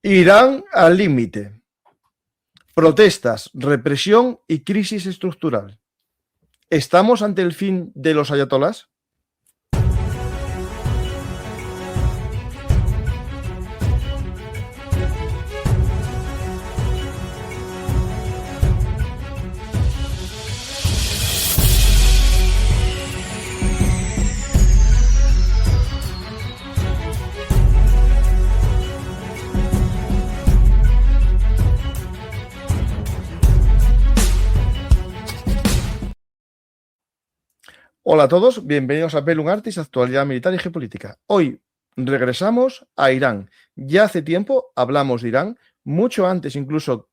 Irán al límite. Protestas, represión y crisis estructural. ¿Estamos ante el fin de los ayatolás? Hola a todos, bienvenidos a Bellum Artis, actualidad militar y geopolítica. Hoy regresamos a Irán. Ya hace tiempo hablamos de Irán, mucho antes incluso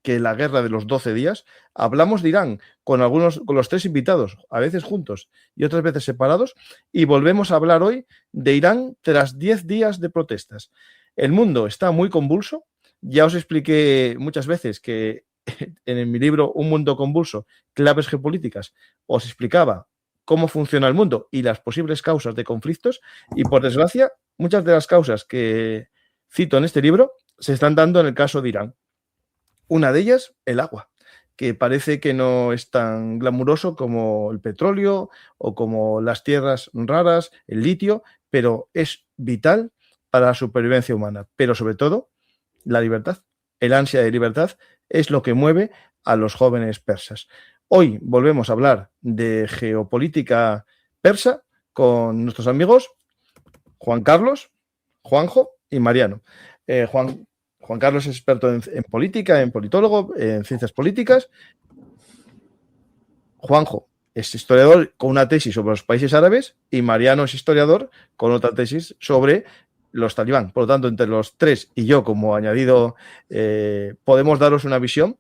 que la guerra de los 12 días, hablamos de Irán con los tres invitados, a veces juntos y otras veces separados, y volvemos a hablar hoy de Irán tras 10 días de protestas. El mundo está muy convulso, ya os expliqué muchas veces que en mi libro Un mundo convulso, claves geopolíticas, os explicaba cómo funciona el mundo y las posibles causas de conflictos, y por desgracia, muchas de las causas que cito en este libro se están dando en el caso de Irán. Una de ellas, el agua, que parece que no es tan glamuroso como el petróleo o como las tierras raras, el litio, pero es vital para la supervivencia humana. Pero sobre todo, la libertad, el ansia de libertad es lo que mueve a los jóvenes persas. Hoy volvemos a hablar de geopolítica persa con nuestros amigos Juan Carlos, Juanjo y Mariano. Juan Carlos es experto en política, en politólogo, en ciencias políticas. Juanjo es historiador con una tesis sobre los países árabes y Mariano es historiador con otra tesis sobre los talibán. Por lo tanto, entre los tres y yo como añadido, podemos daros una visión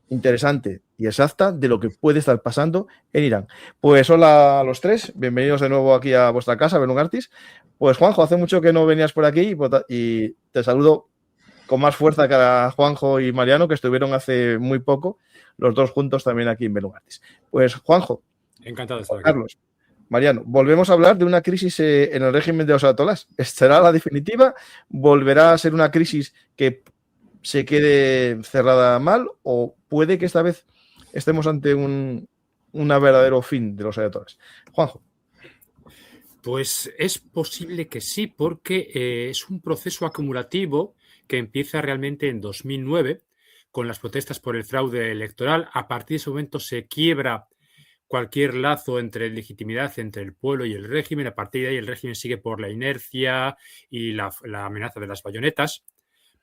interesante y exacta de lo que puede estar pasando en Irán. Pues hola a los tres, bienvenidos de nuevo aquí a vuestra casa, Bellum Artis. Pues Juanjo, hace mucho que no venías por aquí y te saludo con más fuerza que a Juanjo y Mariano, que estuvieron hace muy poco, los dos juntos también aquí en Bellum Artis. Pues Juanjo, encantado de estar aquí. Carlos, Mariano, volvemos a hablar de una crisis en el régimen de los ayatolás. ¿Será la definitiva? ¿Volverá a ser una crisis que se quede cerrada mal o puede que esta vez estemos ante un verdadero fin de los ayatolás? Juanjo. Pues es posible que sí, porque es un proceso acumulativo que empieza realmente en 2009 con las protestas por el fraude electoral. A partir de ese momento se quiebra cualquier lazo entre legitimidad entre el pueblo y el régimen. A partir de ahí el régimen sigue por la inercia y la amenaza de las bayonetas.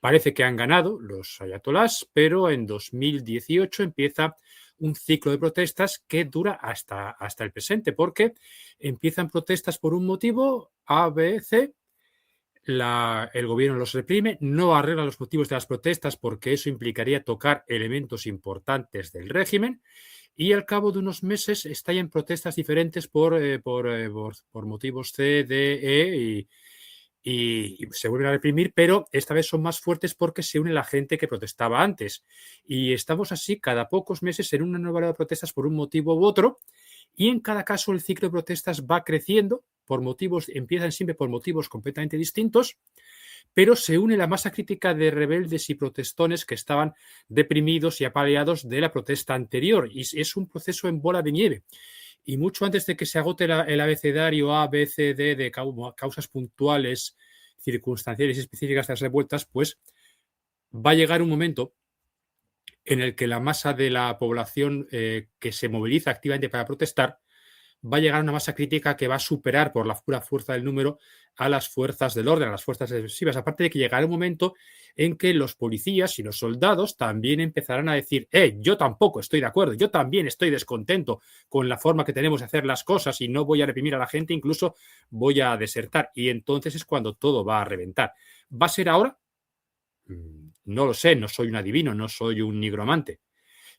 Parece que han ganado los ayatolás, pero en 2018 empieza un ciclo de protestas que dura hasta el presente, porque empiezan protestas por un motivo, A, B, C, el gobierno los reprime, no arregla los motivos de las protestas porque eso implicaría tocar elementos importantes del régimen, y al cabo de unos meses estallan protestas diferentes por motivos C, D, E y se vuelven a reprimir, pero esta vez son más fuertes porque se une la gente que protestaba antes. Y estamos así cada pocos meses en una nueva ola de protestas por un motivo u otro, y en cada caso el ciclo de protestas va creciendo por motivos, empiezan siempre por motivos completamente distintos, pero se une la masa crítica de rebeldes y protestones que estaban deprimidos y apaleados de la protesta anterior, y es un proceso en bola de nieve. Y mucho antes de que se agote el abecedario A, B, C, D de causas puntuales, circunstanciales y específicas de las revueltas, pues va a llegar un momento en el que la masa de la población que se moviliza activamente para protestar va a llegar a una masa crítica que va a superar por la pura fuerza del número a las fuerzas del orden, a las fuerzas defensivas. Aparte de que llegará un momento en que los policías y los soldados también empezarán a decir, yo tampoco estoy de acuerdo, yo también estoy descontento con la forma que tenemos de hacer las cosas y no voy a reprimir a la gente, incluso voy a desertar. Y entonces es cuando todo va a reventar. ¿Va a ser ahora? No lo sé, no soy un adivino, no soy un nigromante,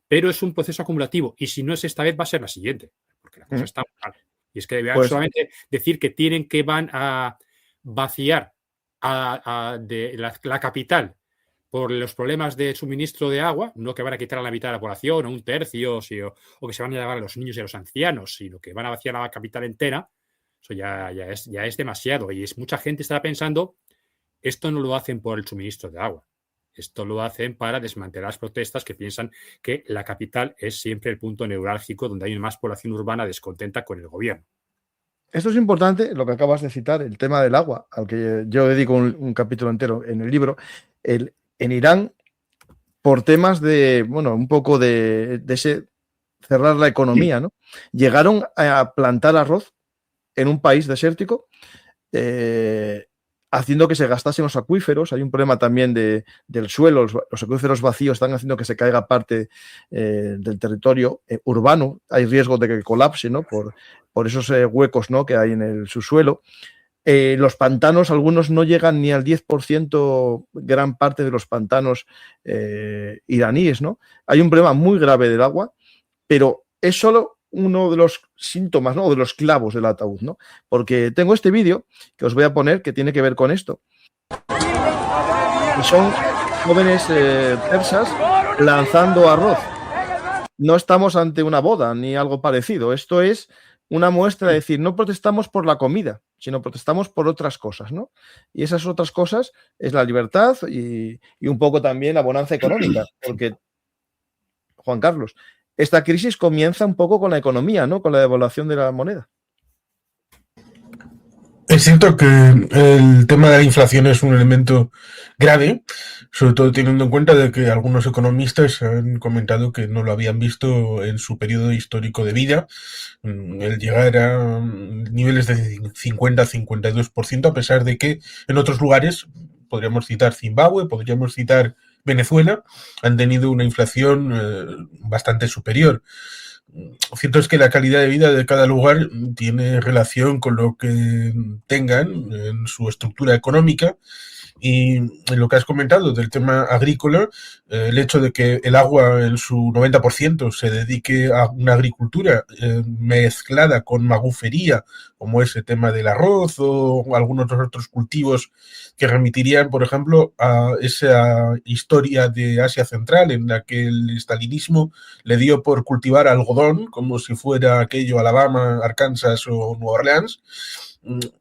pero es un proceso acumulativo y si no es esta vez va a ser la siguiente, porque la cosa está mal. Y es que Pues solamente decir que van a vaciar de la capital por los problemas de suministro de agua, no que van a quitar a la mitad de la población o un tercio, o que se van a llevar a los niños y a los ancianos, sino que van a vaciar la capital entera, eso ya es demasiado. Y mucha gente está pensando, esto no lo hacen por el suministro de agua, esto lo hacen para desmantelar las protestas, que piensan que la capital es siempre el punto neurálgico donde hay más población urbana descontenta con el gobierno. esto es importante, lo que acabas de citar, el tema del agua, al que yo dedico un capítulo entero en el libro. En Irán, por temas de, bueno, un poco de ese cerrar la economía, ¿no? Llegaron a plantar arroz en un país desértico, haciendo que se gastasen los acuíferos. Hay un problema también del suelo, los acuíferos vacíos están haciendo que se caiga parte del territorio urbano. Hay riesgo de que colapse, ¿no? Por esos huecos, ¿no?, que hay en el subsuelo. Los pantanos, algunos no llegan ni al 10%, gran parte de los pantanos iraníes, ¿no? Hay un problema muy grave del agua, pero es solo uno de los síntomas, ¿no?, o de los clavos del ataúd, ¿no? Porque tengo este vídeo que os voy a poner que tiene que ver con esto. Y son jóvenes persas lanzando arroz. No estamos ante una boda ni algo parecido. Esto es una muestra de decir, no protestamos por la comida, sino protestamos por otras cosas, ¿no? Y esas otras cosas es la libertad y un poco también la bonanza económica, porque, Juan Carlos, esta crisis comienza un poco con la economía, ¿no?, con la devaluación de la moneda. Es cierto que el tema de la inflación es un elemento grave, sobre todo teniendo en cuenta de que algunos economistas han comentado que no lo habían visto en su periodo histórico de vida, el llegar a niveles de 50-52%, a pesar de que en otros lugares, podríamos citar Zimbabue, podríamos citar Venezuela, han tenido una inflación bastante superior. Cierto es que la calidad de vida de cada lugar tiene relación con lo que tengan en su estructura económica, y en lo que has comentado del tema agrícola, el hecho de que el agua en su 90% se dedique a una agricultura mezclada con magufería, como ese tema del arroz o algunos otros cultivos que remitirían, por ejemplo, a esa historia de Asia Central en la que el estalinismo le dio por cultivar algodón como si fuera aquello Alabama, Arkansas o Nueva Orleans.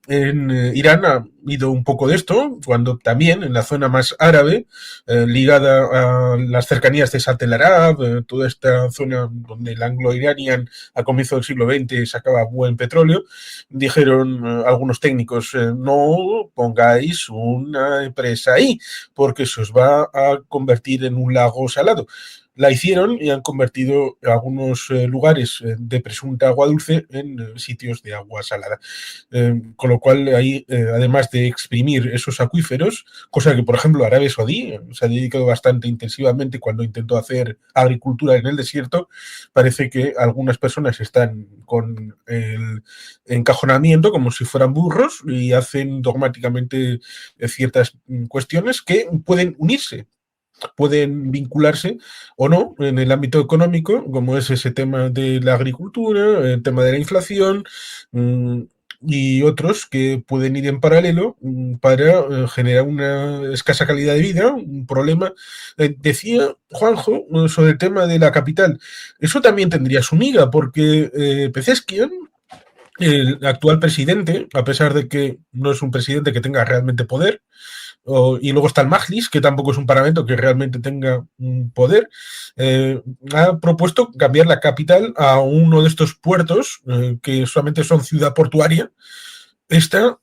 En Irán ha habido un poco de esto, cuando también en la zona más árabe, ligada a las cercanías de Shat el Arab, toda esta zona donde el Anglo-Iranian a comienzo del siglo XX sacaba buen petróleo, dijeron algunos técnicos, no pongáis una empresa ahí, porque se os va a convertir en un lago salado. La hicieron y han convertido algunos lugares de presunta agua dulce en sitios de agua salada. Con lo cual, ahí, además de exprimir esos acuíferos, cosa que, por ejemplo, Arabia Saudí se ha dedicado bastante intensivamente cuando intentó hacer agricultura en el desierto, parece que algunas personas están con el encajonamiento como si fueran burros y hacen dogmáticamente ciertas cuestiones que pueden unirse, pueden vincularse o no en el ámbito económico, como es ese tema de la agricultura, el tema de la inflación, y otros que pueden ir en paralelo para generar una escasa calidad de vida, un problema. Decía Juanjo sobre el tema de la capital. Eso también tendría su miga, porque Pezeshkian, el actual presidente, a pesar de que no es un presidente que tenga realmente poder, y luego está el Majlis, que tampoco es un parlamento que realmente tenga poder, ha propuesto cambiar la capital a uno de estos puertos que solamente son ciudad portuaria. Está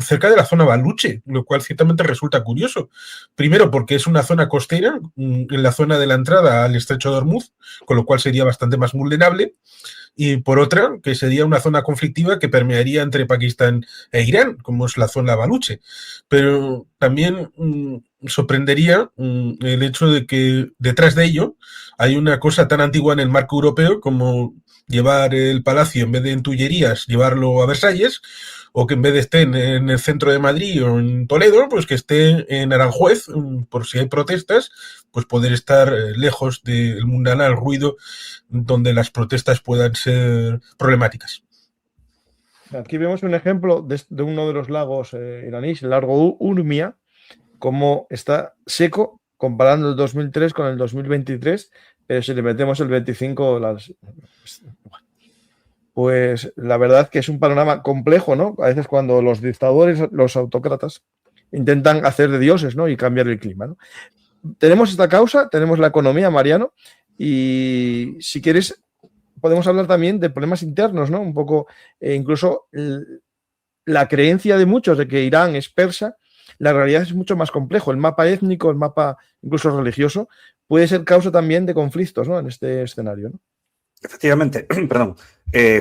cerca de la zona Baluche, lo cual ciertamente resulta curioso. Primero, porque es una zona costera, en la zona de la entrada al estrecho de Hormuz, con lo cual sería bastante más vulnerable. Y por otra, que sería una zona conflictiva que permearía entre Pakistán e Irán, como es la zona Baluche. Pero también sorprendería el hecho de que detrás de ello hay una cosa tan antigua en el marco europeo como llevar el palacio, en vez de en Tullerías, llevarlo a Versalles, o que en vez de esté en el centro de Madrid o en Toledo, pues que esté en Aranjuez, por si hay protestas, pues poder estar lejos del mundanal ruido donde las protestas puedan ser problemáticas. Aquí vemos un ejemplo de uno de los lagos iraníes, el lago Urmia, cómo está seco comparando el 2003 con el 2023, pero si le metemos el 25, pues la verdad que es un panorama complejo, ¿no? A veces cuando los dictadores, los autócratas, intentan hacer de dioses, ¿no? Y cambiar el clima, ¿no? Tenemos esta causa, tenemos la economía, Mariano, y si quieres podemos hablar también de problemas internos, ¿no? Un poco, incluso la creencia de muchos de que Irán es persa, la realidad es mucho más complejo. El mapa étnico, el mapa incluso religioso, puede ser causa también de conflictos, ¿no? En este escenario, ¿no? Efectivamente, perdón,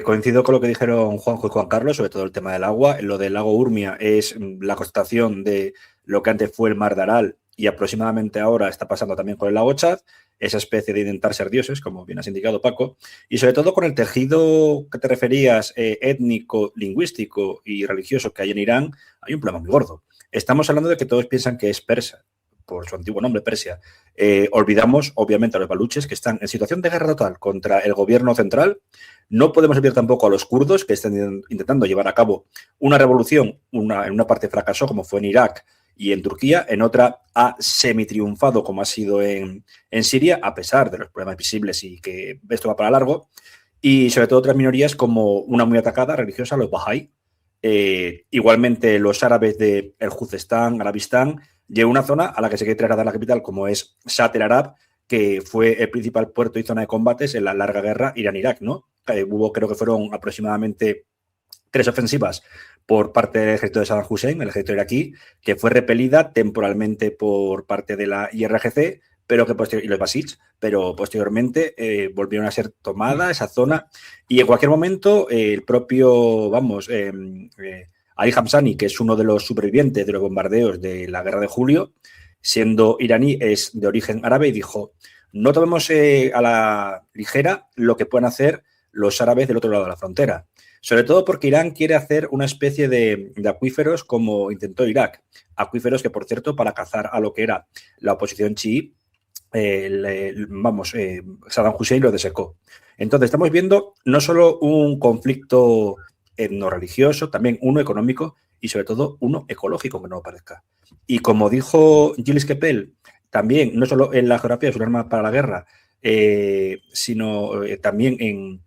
coincido con lo que dijeron Juanjo y Juan Carlos, sobre todo el tema del agua. Lo del lago Urmia es la constatación de lo que antes fue el mar de Aral y aproximadamente ahora está pasando también con el lago Chad, esa especie de intentar ser dioses, como bien has indicado, Paco, y sobre todo con el tejido que te referías, étnico, lingüístico y religioso que hay en Irán, hay un problema muy gordo. Estamos hablando de que todos piensan que es persa, por su antiguo nombre, Persia. Olvidamos, obviamente, a los baluches que están en situación de guerra total contra el gobierno central. No podemos olvidar tampoco a los kurdos que están intentando llevar a cabo una revolución. En una parte fracasó, como fue en Irak y en Turquía. En otra ha semi-triunfado, como ha sido en Siria, a pesar de los problemas visibles y que esto va para largo. Y sobre todo otras minorías como una muy atacada religiosa, los Bahá'í. Igualmente los árabes del Juzestán, Arabistán, y una zona a la que se quiere trasladar la capital, como es Shat el Arab, que fue el principal puerto y zona de combates en la larga guerra Irán-Irak, ¿no? Hubo, creo que fueron aproximadamente 3 ofensivas por parte del ejército de Saddam Hussein, el ejército iraquí, que fue repelida temporalmente por parte de la IRGC, pero que y los Basij, pero posteriormente volvieron a ser tomada esa zona y en cualquier momento el propio, Ali Hamzani, que es uno de los supervivientes de los bombardeos de la guerra de julio, siendo iraní, es de origen árabe y dijo, no tomemos a la ligera lo que puedan hacer los árabes del otro lado de la frontera. Sobre todo porque Irán quiere hacer una especie de acuíferos como intentó Irak. Acuíferos que, por cierto, para cazar a lo que era la oposición chií, Saddam Hussein lo desecó. Entonces estamos viendo no solo un conflicto etno-religioso, también uno económico y sobre todo uno ecológico, que no parezca. Y como dijo Gilles Kepel, también no solo en la geografía es un arma para la guerra, sino también en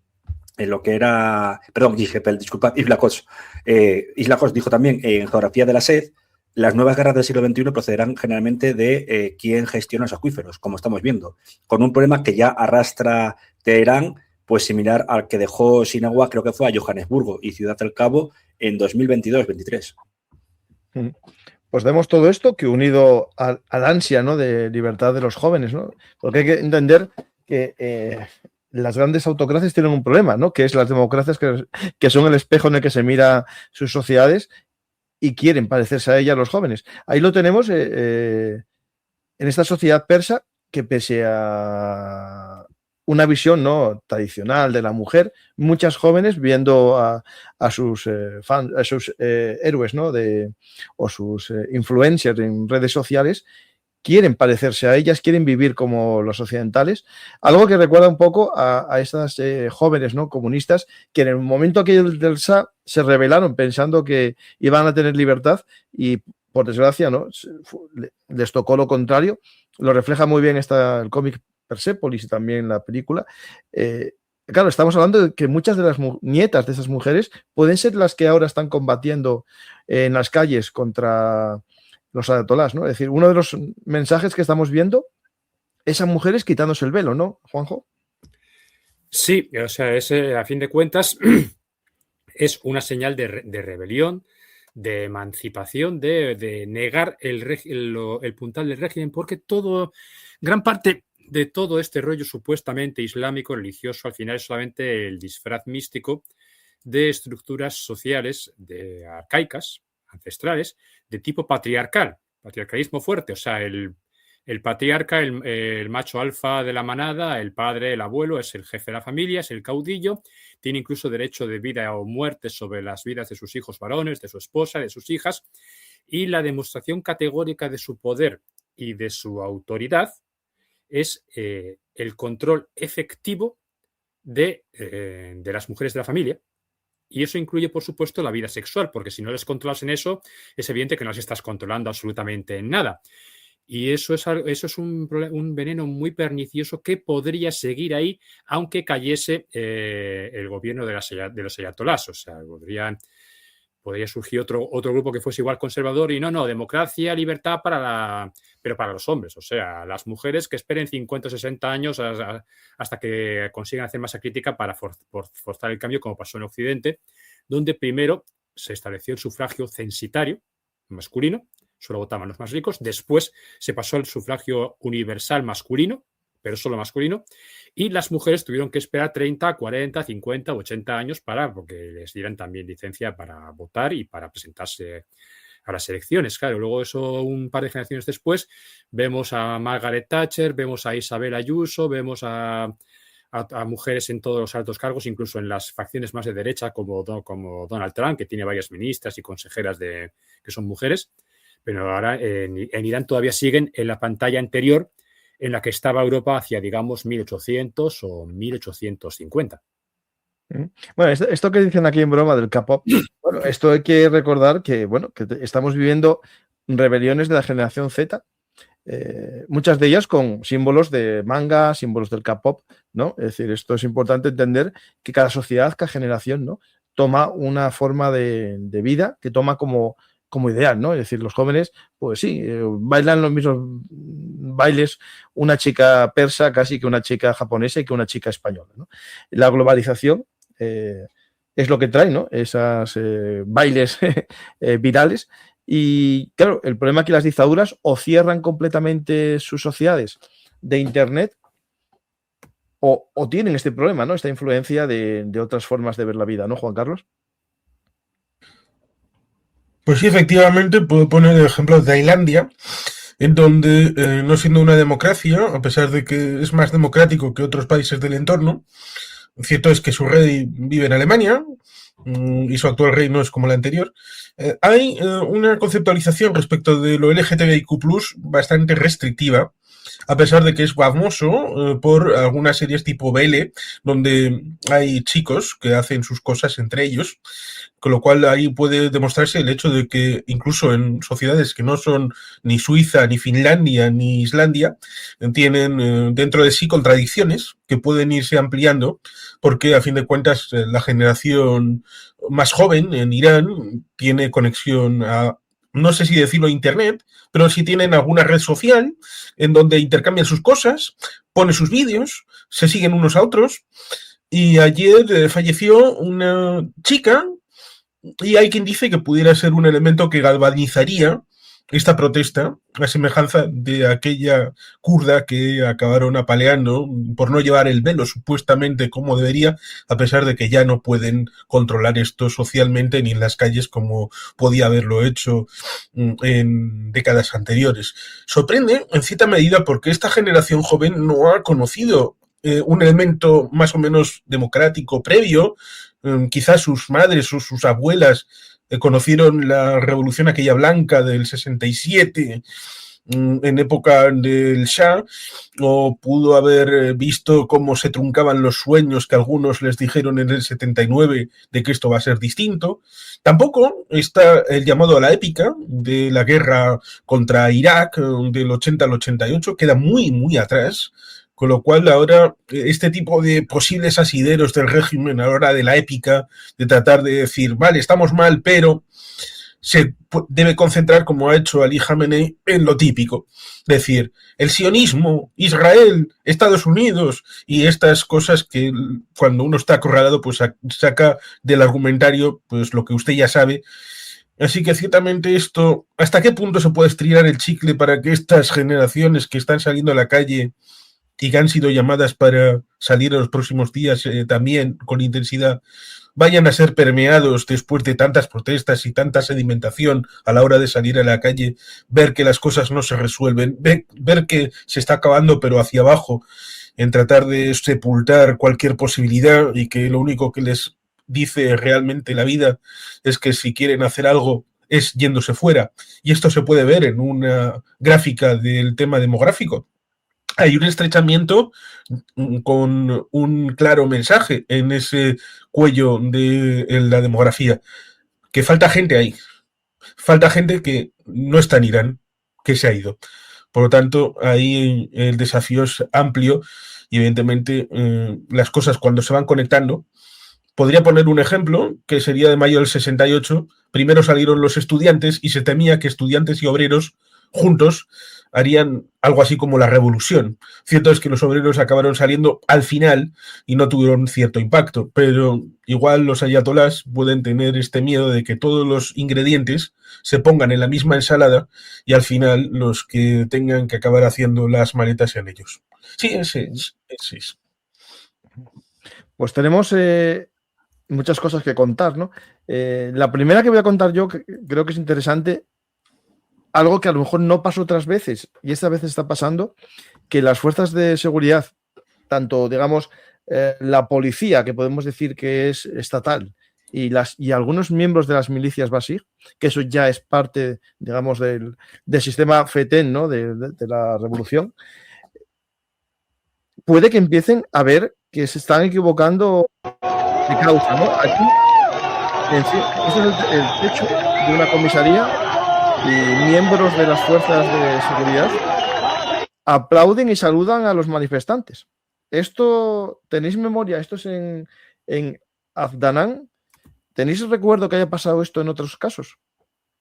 lo que era, perdón, Gilles Kepel, disculpad, Yves Lacoste. Yves Lacoste dijo también en geografía de la sed, las nuevas guerras del siglo XXI procederán generalmente de quién gestiona los acuíferos, como estamos viendo, con un problema que ya arrastra Teherán, pues similar al que dejó sin agua, creo que fue a Johannesburgo y Ciudad del Cabo en 2022-23. Pues vemos todo esto que unido al ansia, ¿no?, de libertad de los jóvenes, ¿no? Porque hay que entender que las grandes autocracias tienen un problema, ¿no?, que es las democracias que son el espejo en el que se mira sus sociedades y quieren parecerse a ellas los jóvenes. Ahí lo tenemos en esta sociedad persa que, pese a una visión no tradicional de la mujer, muchas jóvenes viendo a sus fans, a sus héroes, ¿no?, o sus influencers en redes sociales, quieren parecerse a ellas, quieren vivir como los occidentales, algo que recuerda un poco a estas jóvenes, ¿no?, comunistas que en el momento aquel del Shah se rebelaron pensando que iban a tener libertad y, por desgracia, ¿no?, les tocó lo contrario. Lo refleja muy bien el cómic Persepolis y también la película. Claro, estamos hablando de que muchas de las nietas de esas mujeres pueden ser las que ahora están combatiendo en las calles contra los ayatolás, ¿no? Es decir, uno de los mensajes que estamos viendo es a mujeres quitándose el velo, ¿no, Juanjo? Sí, o sea, a fin de cuentas es una señal de rebelión, de emancipación, de negar el puntal del régimen, porque gran parte de todo este rollo supuestamente islámico, religioso, al final es solamente el disfraz místico de estructuras sociales arcaicas, ancestrales, de tipo patriarcalismo fuerte, o sea, el patriarca, el macho alfa de la manada, el padre, el abuelo, es el jefe de la familia, es el caudillo, tiene incluso derecho de vida o muerte sobre las vidas de sus hijos varones, de su esposa, de sus hijas, y la demostración categórica de su poder y de su autoridad es el control efectivo de las mujeres de la familia, Y eso incluye, por supuesto, la vida sexual, porque si no les controlas en eso, es evidente que no les estás controlando absolutamente en nada. Y eso es un veneno muy pernicioso que podría seguir ahí, aunque cayese el gobierno de los ayatolás. O sea, podría surgir otro grupo que fuese igual conservador y no, democracia, libertad pero para los hombres. O sea, las mujeres que esperen 50 o 60 años hasta que consigan hacer masa crítica para forzar el cambio, como pasó en Occidente, donde primero se estableció el sufragio censitario masculino, solo votaban los más ricos, después se pasó al sufragio universal masculino, pero solo masculino, y las mujeres tuvieron que esperar 30, 40, 50 o 80 años porque les dieran también licencia para votar y para presentarse a las elecciones. Claro, luego eso, un par de generaciones después, vemos a Margaret Thatcher, vemos a Isabel Ayuso, vemos a mujeres en todos los altos cargos, incluso en las facciones más de derecha, como Donald Trump, que tiene varias ministras y consejeras que son mujeres. Pero ahora en Irán todavía siguen en la pantalla anterior en la que estaba Europa hacia, digamos, 1800 o 1850. Bueno, esto que dicen aquí en broma del K-pop, bueno, esto hay que recordar que, bueno, que estamos viviendo rebeliones de la generación Z, muchas de ellas con símbolos de manga, símbolos del K-pop, ¿no? Es decir, esto es importante entender que cada sociedad, cada generación, ¿no?, toma una forma de vida que toma como ideal, ¿no? Es decir, los jóvenes, pues sí, bailan los mismos bailes una chica persa casi que una chica japonesa y que una chica española, ¿no? La globalización es lo que trae, ¿no?, esas bailes virales. Y claro, el problema es que las dictaduras o cierran completamente sus sociedades de Internet o tienen este problema, ¿no?, esta influencia de otras formas de ver la vida, ¿no, Juan Carlos? Pues sí, efectivamente, puedo poner el ejemplo de Tailandia, en donde, no siendo una democracia, a pesar de que es más democrático que otros países del entorno, cierto es que su rey vive en Alemania y su actual rey no es como la anterior. Hay una conceptualización respecto de lo LGTBIQ+, bastante restrictiva, a pesar de que es famoso por algunas series tipo BL, donde hay chicos que hacen sus cosas entre ellos, con lo cual ahí puede demostrarse el hecho de que incluso en sociedades que no son ni Suiza, ni Finlandia, ni Islandia, tienen dentro de sí contradicciones que pueden irse ampliando, porque a fin de cuentas la generación más joven en Irán tiene conexión a, no sé si decirlo, Internet, pero sí tienen alguna red social en donde intercambian sus cosas, ponen sus vídeos, se siguen unos a otros. Y ayer falleció una chica y hay quien dice que pudiera ser un elemento que galvanizaría esta protesta, a semejanza de aquella kurda que acabaron apaleando por no llevar el velo supuestamente como debería, a pesar de que ya no pueden controlar esto socialmente ni en las calles como podía haberlo hecho en décadas anteriores. Sorprende en cierta medida porque esta generación joven no ha conocido un elemento más o menos democrático previo. Quizás sus madres o sus abuelas conocieron la revolución aquella blanca del 67 en época del Shah, o pudo haber visto cómo se truncaban los sueños que algunos les dijeron en el 79 de que esto va a ser distinto. Tampoco está el llamado a la épica de la guerra contra Irak del 80 al 88, queda muy, muy atrás. Con lo cual ahora este tipo de posibles asideros del régimen a la hora de la épica, de tratar de decir, vale, estamos mal, pero se debe concentrar, como ha hecho Ali Khamenei, en lo típico. Es decir, el sionismo, Israel, Estados Unidos y estas cosas que cuando uno está acorralado pues saca del argumentario pues lo que usted ya sabe. Así que ciertamente esto, ¿hasta qué punto se puede estirar el chicle para que estas generaciones que están saliendo a la calle y que han sido llamadas para salir en los próximos días también con intensidad, vayan a ser permeados después de tantas protestas y tanta sedimentación a la hora de salir a la calle, ver que las cosas no se resuelven, ver que se está acabando pero hacia abajo, en tratar de sepultar cualquier posibilidad y que lo único que les dice realmente la vida es que si quieren hacer algo es yéndose fuera? Y esto se puede ver en una gráfica del tema demográfico. Hay un estrechamiento con un claro mensaje en ese cuello de la demografía, que falta gente ahí. Falta gente que no está en Irán, que se ha ido. Por lo tanto, ahí el desafío es amplio y evidentemente las cosas cuando se van conectando. Podría poner un ejemplo, que sería de mayo del 68. Primero salieron los estudiantes y se temía que estudiantes y obreros juntos harían algo así como la revolución. Cierto es que los obreros acabaron saliendo al final y no tuvieron cierto impacto, pero igual los ayatolás pueden tener este miedo de que todos los ingredientes se pongan en la misma ensalada y al final los que tengan que acabar haciendo las maletas sean ellos. Sí, ese es. Pues tenemos muchas cosas que contar, ¿no? La primera que voy a contar yo, que creo que es interesante, algo que a lo mejor no pasó otras veces, y esta vez está pasando, que las fuerzas de seguridad, tanto, digamos, la policía, que podemos decir que es estatal, y algunos miembros de las milicias Basij, que eso ya es parte, digamos, del sistema FETEN, ¿no? De la revolución, puede que empiecen a ver que se están equivocando de causa, ¿no? Aquí, este es el techo de una comisaría y miembros de las fuerzas de seguridad aplauden y saludan a los manifestantes. Esto, ¿tenéis memoria? Esto es en Afdanán. ¿Tenéis recuerdo que haya pasado esto en otros casos?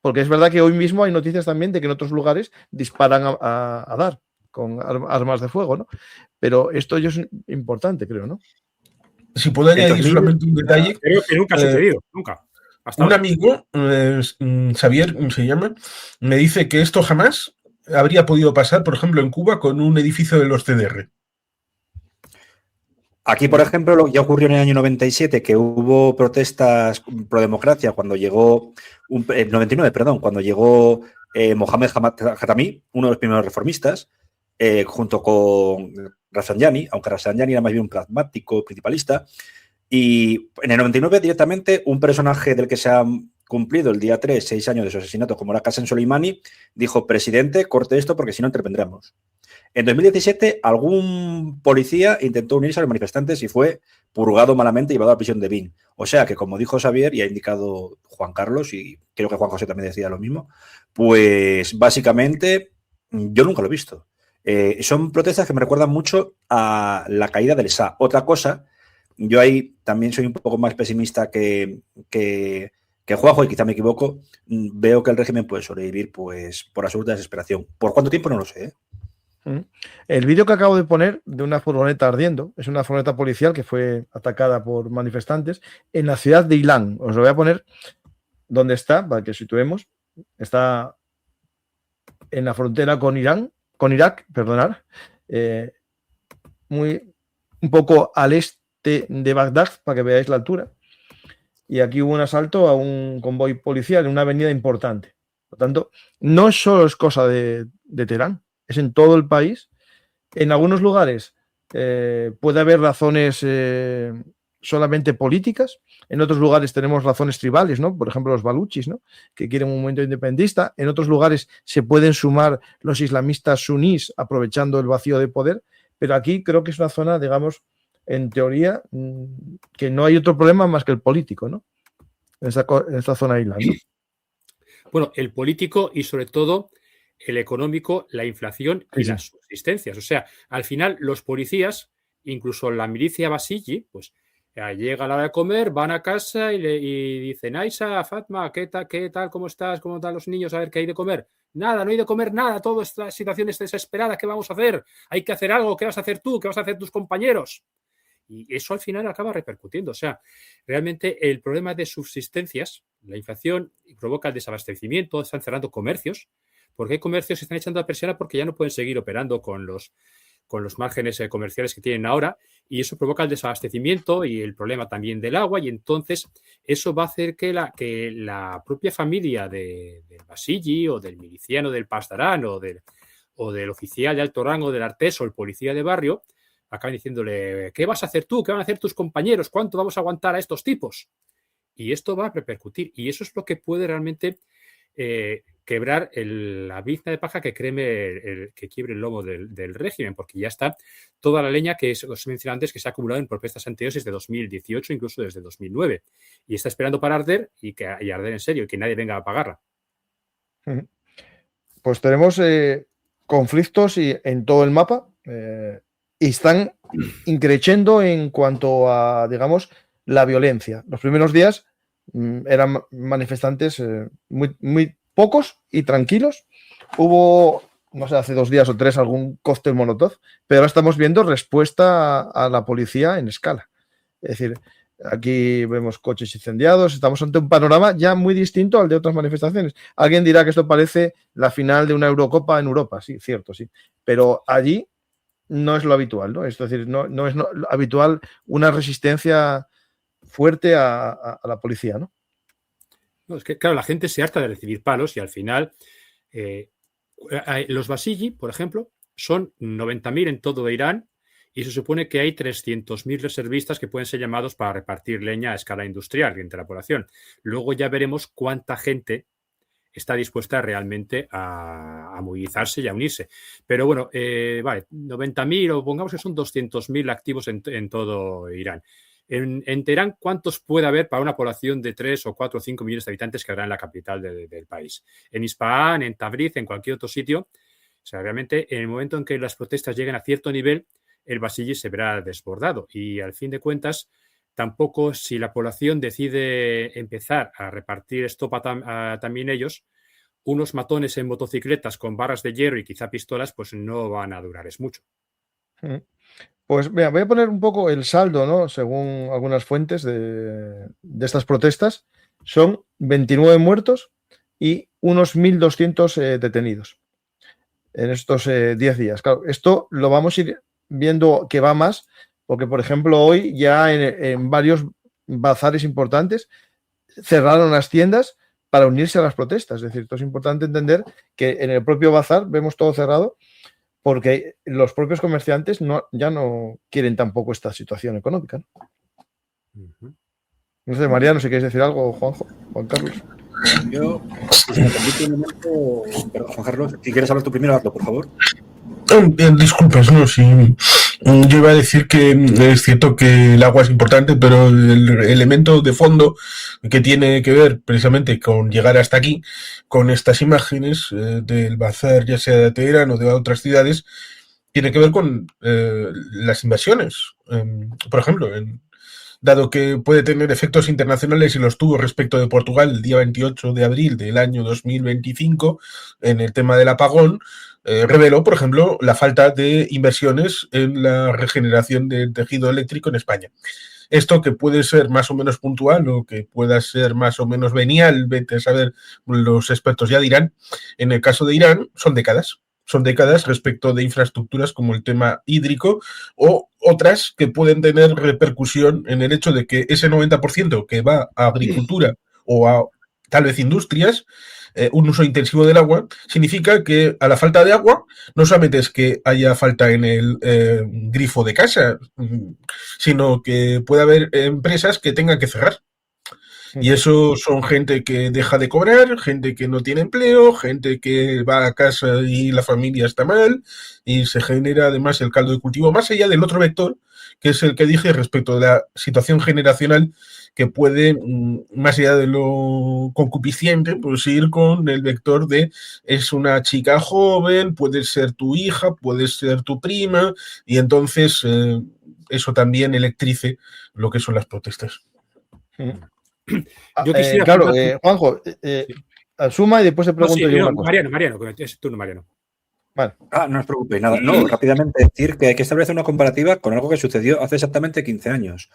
Porque es verdad que hoy mismo hay noticias también de que en otros lugares disparan a dar con armas de fuego, ¿no? Pero esto ya es importante, creo, ¿no? Si puedo añadir solamente un detalle. Creo que nunca ha sucedido, nunca. Un amigo, Xavier se llama, me dice que esto jamás habría podido pasar, por ejemplo, en Cuba con un edificio de los CDR. Aquí, por ejemplo, ya ocurrió en el año 97 que hubo protestas pro democracia cuando llegó, 99, perdón, cuando llegó Mohamed Khatami, uno de los primeros reformistas, junto con Rafsanjani, aunque Rafsanjani era más bien un pragmático, principalista. Y en el 99 directamente un personaje del que se ha cumplido el día 3, 6 años de su asesinato, como era Qasem Soleimani, dijo: presidente, corte esto porque si no intervendremos. En 2017 algún policía intentó unirse a los manifestantes y fue purgado malamente y llevado a la prisión de Bin. O sea que, como dijo Xavier y ha indicado Juan Carlos, y creo que Juan José también decía lo mismo, pues básicamente yo nunca lo he visto. Son protestas que me recuerdan mucho a la caída del SA. Otra cosa, yo ahí también soy un poco más pesimista que Juanjo, y quizá me equivoco, veo que el régimen puede sobrevivir pues por absoluta desesperación. ¿Por cuánto tiempo? No lo sé, ¿eh? El vídeo que acabo de poner de una furgoneta ardiendo es una furgoneta policial que fue atacada por manifestantes en la ciudad de Ilán. Os lo voy a poner donde está, para que situemos. Está en la frontera con Irak, perdonad, un poco al este de Bagdad, para que veáis la altura. Y aquí hubo un asalto a un convoy policial en una avenida importante. Por lo tanto, no solo es cosa de Teherán, es en todo el país. En algunos lugares puede haber razones solamente políticas. En otros lugares tenemos razones tribales, ¿no? Por ejemplo, los baluchis, ¿no? Que quieren un movimiento independentista. En otros lugares se pueden sumar los islamistas sunís aprovechando el vacío de poder. Pero aquí creo que es una zona, digamos, en teoría, que no hay otro problema más que el político, ¿no? En esta zona isla, ¿no? Bueno, el político y sobre todo el económico, la inflación y las subsistencias. O sea, al final los policías, incluso la milicia Basiji, pues llega a la hora de comer, van a casa y dicen: Aisha, Fatma, ¿qué tal, cómo estás? ¿Cómo están los niños? A ver, ¿qué hay de comer? Nada, no hay de comer nada, toda esta situación es desesperada, ¿qué vamos a hacer? Hay que hacer algo, ¿qué vas a hacer tú? ¿Qué vas a hacer tus compañeros? Y eso al final acaba repercutiendo. O sea, realmente el problema de subsistencias, la inflación provoca el desabastecimiento, están cerrando comercios, porque hay comercios que se están echando a presión porque ya no pueden seguir operando con los márgenes comerciales que tienen ahora, y eso provoca el desabastecimiento y el problema también del agua, y entonces eso va a hacer que la propia familia del Basiji o del miliciano del Pasdarán o del oficial de alto rango del Artés o el policía de barrio acaban diciéndole: ¿qué vas a hacer tú? ¿Qué van a hacer tus compañeros? ¿Cuánto vamos a aguantar a estos tipos? Y esto va a repercutir, y eso es lo que puede realmente quebrar la bizna de paja que que quiebre el lomo del régimen, porque ya está toda la leña que os mencioné antes que se ha acumulado en protestas anteriores desde 2018, incluso desde 2009, y está esperando para arder y arder en serio y que nadie venga a apagarla. Pues tenemos conflictos en todo el mapa y están increciendo en cuanto a, digamos, la violencia. Los primeros días eran manifestantes muy pocos y tranquilos. Hubo, no sé, hace 2 días o 3 algún cóctel molotov, pero ahora estamos viendo respuesta a la policía en escala. Es decir, aquí vemos coches incendiados, estamos ante un panorama ya muy distinto al de otras manifestaciones. Alguien dirá que esto parece la final de una Eurocopa en Europa, sí, cierto, sí, pero allí no es lo habitual, ¿no? Es decir, no es habitual una resistencia fuerte a la policía, ¿no? No, es que, claro, la gente se harta de recibir palos y al final los Basiji, por ejemplo, son 90.000 en todo Irán y se supone que hay 300.000 reservistas que pueden ser llamados para repartir leña a escala industrial entre la población. Luego ya veremos cuánta gente está dispuesta realmente a movilizarse y a unirse. Pero bueno, vale, 90.000 o pongamos que son 200.000 activos en todo Irán. En Teherán, ¿cuántos puede haber para una población de 3 o 4 o 5 millones de habitantes que habrá en la capital del país? En Isfahan, en Tabriz, en cualquier otro sitio. O sea, realmente, en el momento en que las protestas lleguen a cierto nivel, el Basiji se verá desbordado. Y al fin de cuentas, tampoco si la población decide empezar a repartir estopa también ellos, unos matones en motocicletas con barras de hierro y quizá pistolas, pues no van a durar mucho. Pues mira, voy a poner un poco el saldo, ¿no? Según algunas fuentes de estas protestas, son 29 muertos y unos 1.200 detenidos en estos 10 días. Claro, esto lo vamos a ir viendo que va más, porque, por ejemplo, hoy ya en varios bazares importantes cerraron las tiendas para unirse a las protestas. Es decir, esto es importante entender que en el propio bazar vemos todo cerrado porque los propios comerciantes ya no quieren tampoco esta situación económica, ¿no? No sé, Mariano, si quieres decir algo, Juanjo, Juan Carlos. Yo, si me permite un momento, perdón, Juan Carlos, si quieres hablar tú primero, hazlo, por favor. Disculpas, no, sí. Yo iba a decir que es cierto que el agua es importante, pero el elemento de fondo que tiene que ver precisamente con llegar hasta aquí, con estas imágenes del bazar, ya sea de Teherán o de otras ciudades, tiene que ver con las invasiones. Por ejemplo, dado que puede tener efectos internacionales y los tuvo respecto de Portugal el día 28 de abril del año 2025 en el tema del apagón, reveló, por ejemplo, la falta de inversiones en la regeneración del tejido eléctrico en España. Esto que puede ser más o menos puntual o que pueda ser más o menos venial, vete a saber, los expertos ya dirán, en el caso de Irán son décadas. Son décadas respecto de infraestructuras como el tema hídrico o otras que pueden tener repercusión en el hecho de que ese 90% que va a agricultura o a tal vez industrias, un uso intensivo del agua, significa que a la falta de agua no solamente es que haya falta en el grifo de casa, sino que puede haber empresas que tengan que cerrar. Y eso son gente que deja de cobrar, gente que no tiene empleo, gente que va a casa y la familia está mal, y se genera además el caldo de cultivo, más allá del otro vector, que es el que dije respecto de la situación generacional, que puede, más allá de lo concupisciente, pues ir con el vector de es una chica joven, puede ser tu hija, puede ser tu prima, y entonces eso también electrice lo que son las protestas. Yo quisiera claro, Juanjo, suma y después te pregunto yo una cosa. Mariano, es tu turno, Mariano. Vale. No os preocupéis, nada. No, rápidamente decir que hay que establecer una comparativa con algo que sucedió hace exactamente 15 años.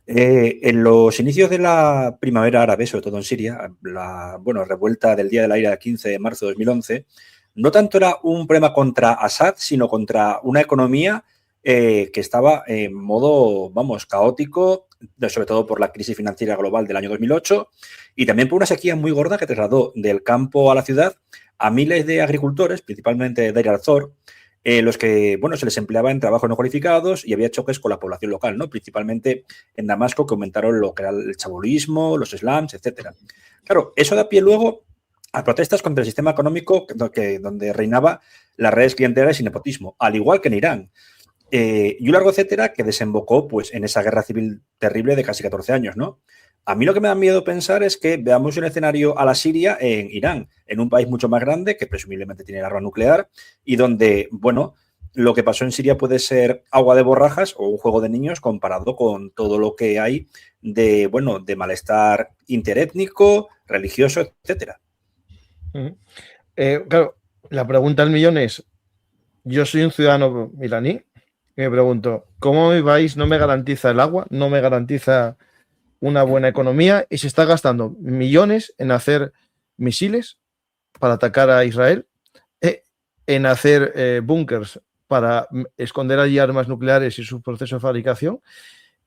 En los inicios de la primavera árabe, sobre todo en Siria, la revuelta del Día de la Ira del 15 de marzo de 2011, no tanto era un problema contra Assad, sino contra una economía que estaba en modo, caótico, sobre todo por la crisis financiera global del año 2008 y también por una sequía muy gorda que trasladó del campo a la ciudad a miles de agricultores, principalmente de Deir al-Zor, los que se les empleaba en trabajos no cualificados y había choques con la población local, ¿no? Principalmente en Damasco, que aumentaron lo que era el chabolismo, los slums, etcétera. Claro, eso da pie luego a protestas contra el sistema económico donde reinaba las redes clientelares y nepotismo, al igual que en Irán. Y un largo etcétera que desembocó pues, en esa guerra civil terrible de casi 14 años, ¿no? A mí lo que me da miedo pensar es que veamos un escenario a la Siria en Irán, en un país mucho más grande que presumiblemente tiene el arma nuclear y donde, bueno, lo que pasó en Siria puede ser agua de borrajas o un juego de niños comparado con todo lo que hay de, bueno, de malestar interétnico, religioso, etcétera. Claro, la pregunta del millón es, yo soy un ciudadano iraní y me pregunto, ¿cómo mi país no me garantiza el agua, no me garantiza una buena economía y se está gastando millones en hacer misiles para atacar a Israel, en hacer búnkers para esconder allí armas nucleares y su proceso de fabricación?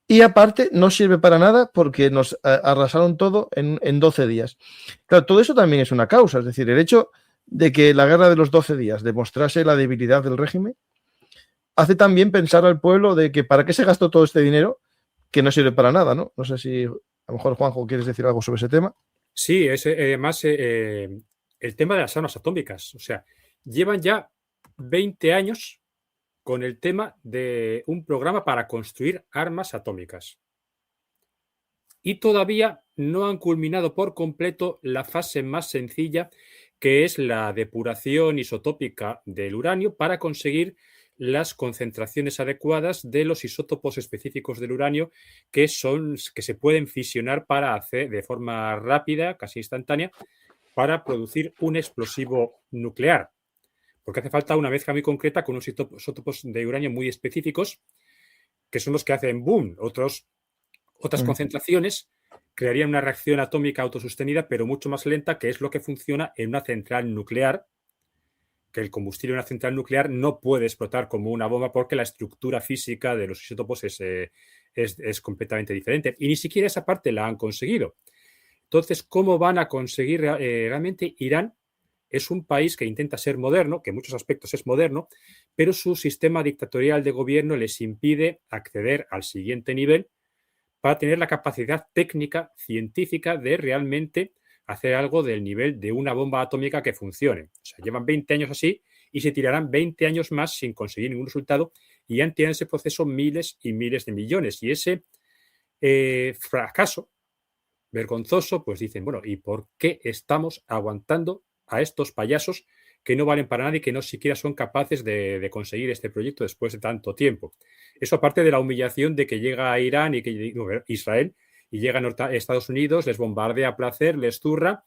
Y aparte no sirve para nada porque nos arrasaron todo en 12 días. Claro, todo eso también es una causa, es decir, el hecho de que la guerra de los 12 días demostrase la debilidad del régimen hace también pensar al pueblo de que para qué se gastó todo este dinero que no sirve para nada, ¿no? No sé si a lo mejor, Juanjo, quieres decir algo sobre ese tema. Sí, es además el tema de las armas atómicas. O sea, llevan ya 20 años con el tema de un programa para construir armas atómicas. Y todavía no han culminado por completo la fase más sencilla, que es la depuración isotópica del uranio para conseguir las concentraciones adecuadas de los isótopos específicos del uranio que se pueden fisionar para hacer de forma rápida, casi instantánea, para producir un explosivo nuclear. Porque hace falta una mezcla muy concreta con unos isótopos de uranio muy específicos, que son los que hacen boom. Otras concentraciones crearían una reacción atómica autosostenida, pero mucho más lenta, que es lo que funciona en una central nuclear, que el combustible de una central nuclear no puede explotar como una bomba porque la estructura física de los isótopos es completamente diferente. Y ni siquiera esa parte la han conseguido. Entonces, ¿cómo van a conseguir realmente? Irán es un país que intenta ser moderno, que en muchos aspectos es moderno, pero su sistema dictatorial de gobierno les impide acceder al siguiente nivel para tener la capacidad técnica, científica de realmente hacer algo del nivel de una bomba atómica que funcione. O sea, llevan 20 años así y se tirarán 20 años más sin conseguir ningún resultado y han tirado ese proceso miles y miles de millones. Y ese fracaso vergonzoso, pues dicen, bueno, ¿y por qué estamos aguantando a estos payasos que no valen para nada y que no siquiera son capaces de conseguir este proyecto después de tanto tiempo? Eso aparte de la humillación de que llega a Irán y que Israel y llega a Estados Unidos, les bombardea a placer, les zurra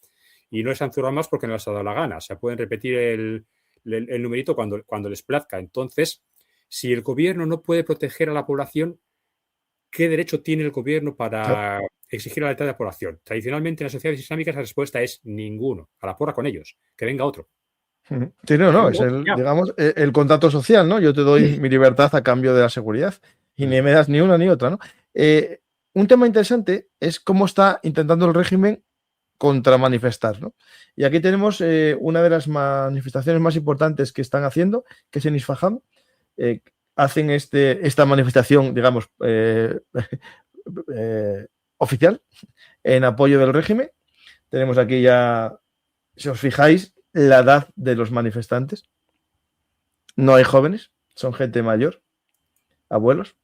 y no les han zurrado más porque no les ha dado la gana. O sea, pueden repetir el numerito cuando les plazca. Entonces, si el gobierno no puede proteger a la población, ¿qué derecho tiene el gobierno para exigir la lealtad de la población? Tradicionalmente en las sociedades islámicas la respuesta es ninguno. A la porra con ellos. Que venga otro. Sí, no, es digamos, el contrato social, ¿no? Yo te doy mi libertad a cambio de la seguridad y ni me das ni una ni otra, ¿no? Un tema interesante es cómo está intentando el régimen contramanifestar, ¿no? Y aquí tenemos una de las manifestaciones más importantes que están haciendo, que es en Isfahan. Hacen esta manifestación, digamos, oficial en apoyo del régimen. Tenemos aquí ya, si os fijáis, la edad de los manifestantes. No hay jóvenes, son gente mayor, abuelos.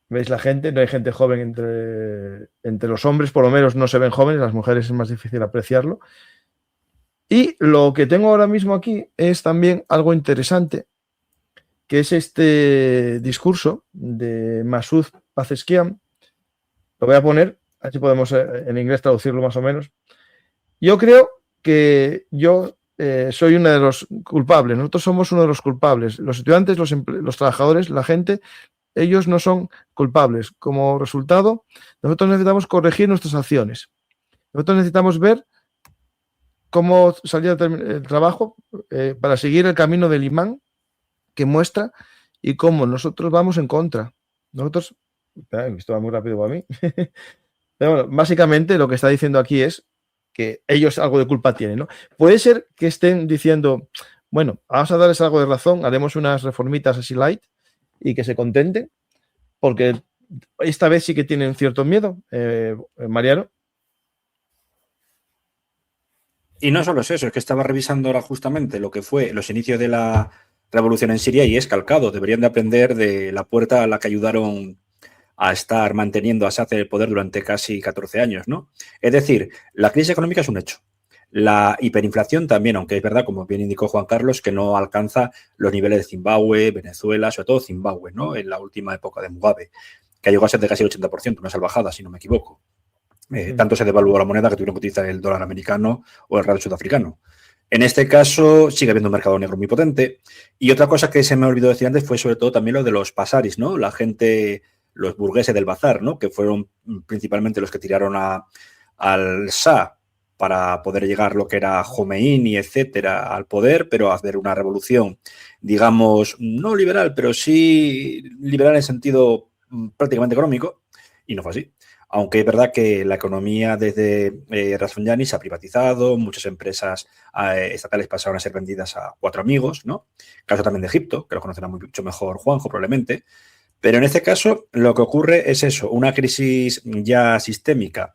¿Veis la gente? No hay gente joven entre los hombres, por lo menos no se ven jóvenes, las mujeres es más difícil apreciarlo. Y lo que tengo ahora mismo aquí es también algo interesante, que es este discurso de Masoud Pezeshkian. Lo voy a poner, así podemos en inglés traducirlo más o menos. Yo creo que yo soy uno de los culpables, nosotros somos uno de los culpables. Los estudiantes, los trabajadores, la gente, ellos no son culpables. Como resultado, nosotros necesitamos corregir nuestras acciones. Nosotros necesitamos ver cómo salir del trabajo para seguir el camino del imán que muestra y cómo nosotros vamos en contra. Nosotros, esto va muy rápido para mí, pero bueno, básicamente lo que está diciendo aquí es que ellos algo de culpa tienen, ¿no? Puede ser que estén diciendo, bueno, vamos a darles algo de razón, haremos unas reformitas así light y que se contenten, porque esta vez sí que tienen cierto miedo, Mariano. Y no solo es eso, es que estaba revisando ahora justamente lo que fue los inicios de la revolución en Siria y es calcado. Deberían de aprender de la puerta a la que ayudaron a estar manteniendo a Assad en el poder durante casi 14 años, ¿no? Es decir, la crisis económica es un hecho. La hiperinflación también, aunque es verdad, como bien indicó Juan Carlos, que no alcanza los niveles de Zimbabue, Venezuela, sobre todo Zimbabue, ¿no? En la última época de Mugabe, que llegó a ser de casi el 80%, una salvajada, si no me equivoco. Tanto se devaluó la moneda que tuvieron que utilizar el dólar americano o el real sudafricano. En este caso sigue habiendo un mercado negro muy potente. Y otra cosa que se me olvidó decir antes fue sobre todo también lo de los bazaris, ¿no? La gente, los burgueses del bazar, ¿no? Que fueron principalmente los que tiraron al Shah para poder llegar lo que era Khomeini, etcétera, al poder, pero hacer una revolución, digamos, no liberal, pero sí liberal en sentido prácticamente económico, y no fue así. Aunque es verdad que la economía desde Rafsanjani se ha privatizado, muchas empresas estatales pasaron a ser vendidas a 4 amigos, ¿no? Caso también de Egipto, que lo conocerá mucho mejor Juanjo probablemente. Pero en este caso lo que ocurre es eso, una crisis ya sistémica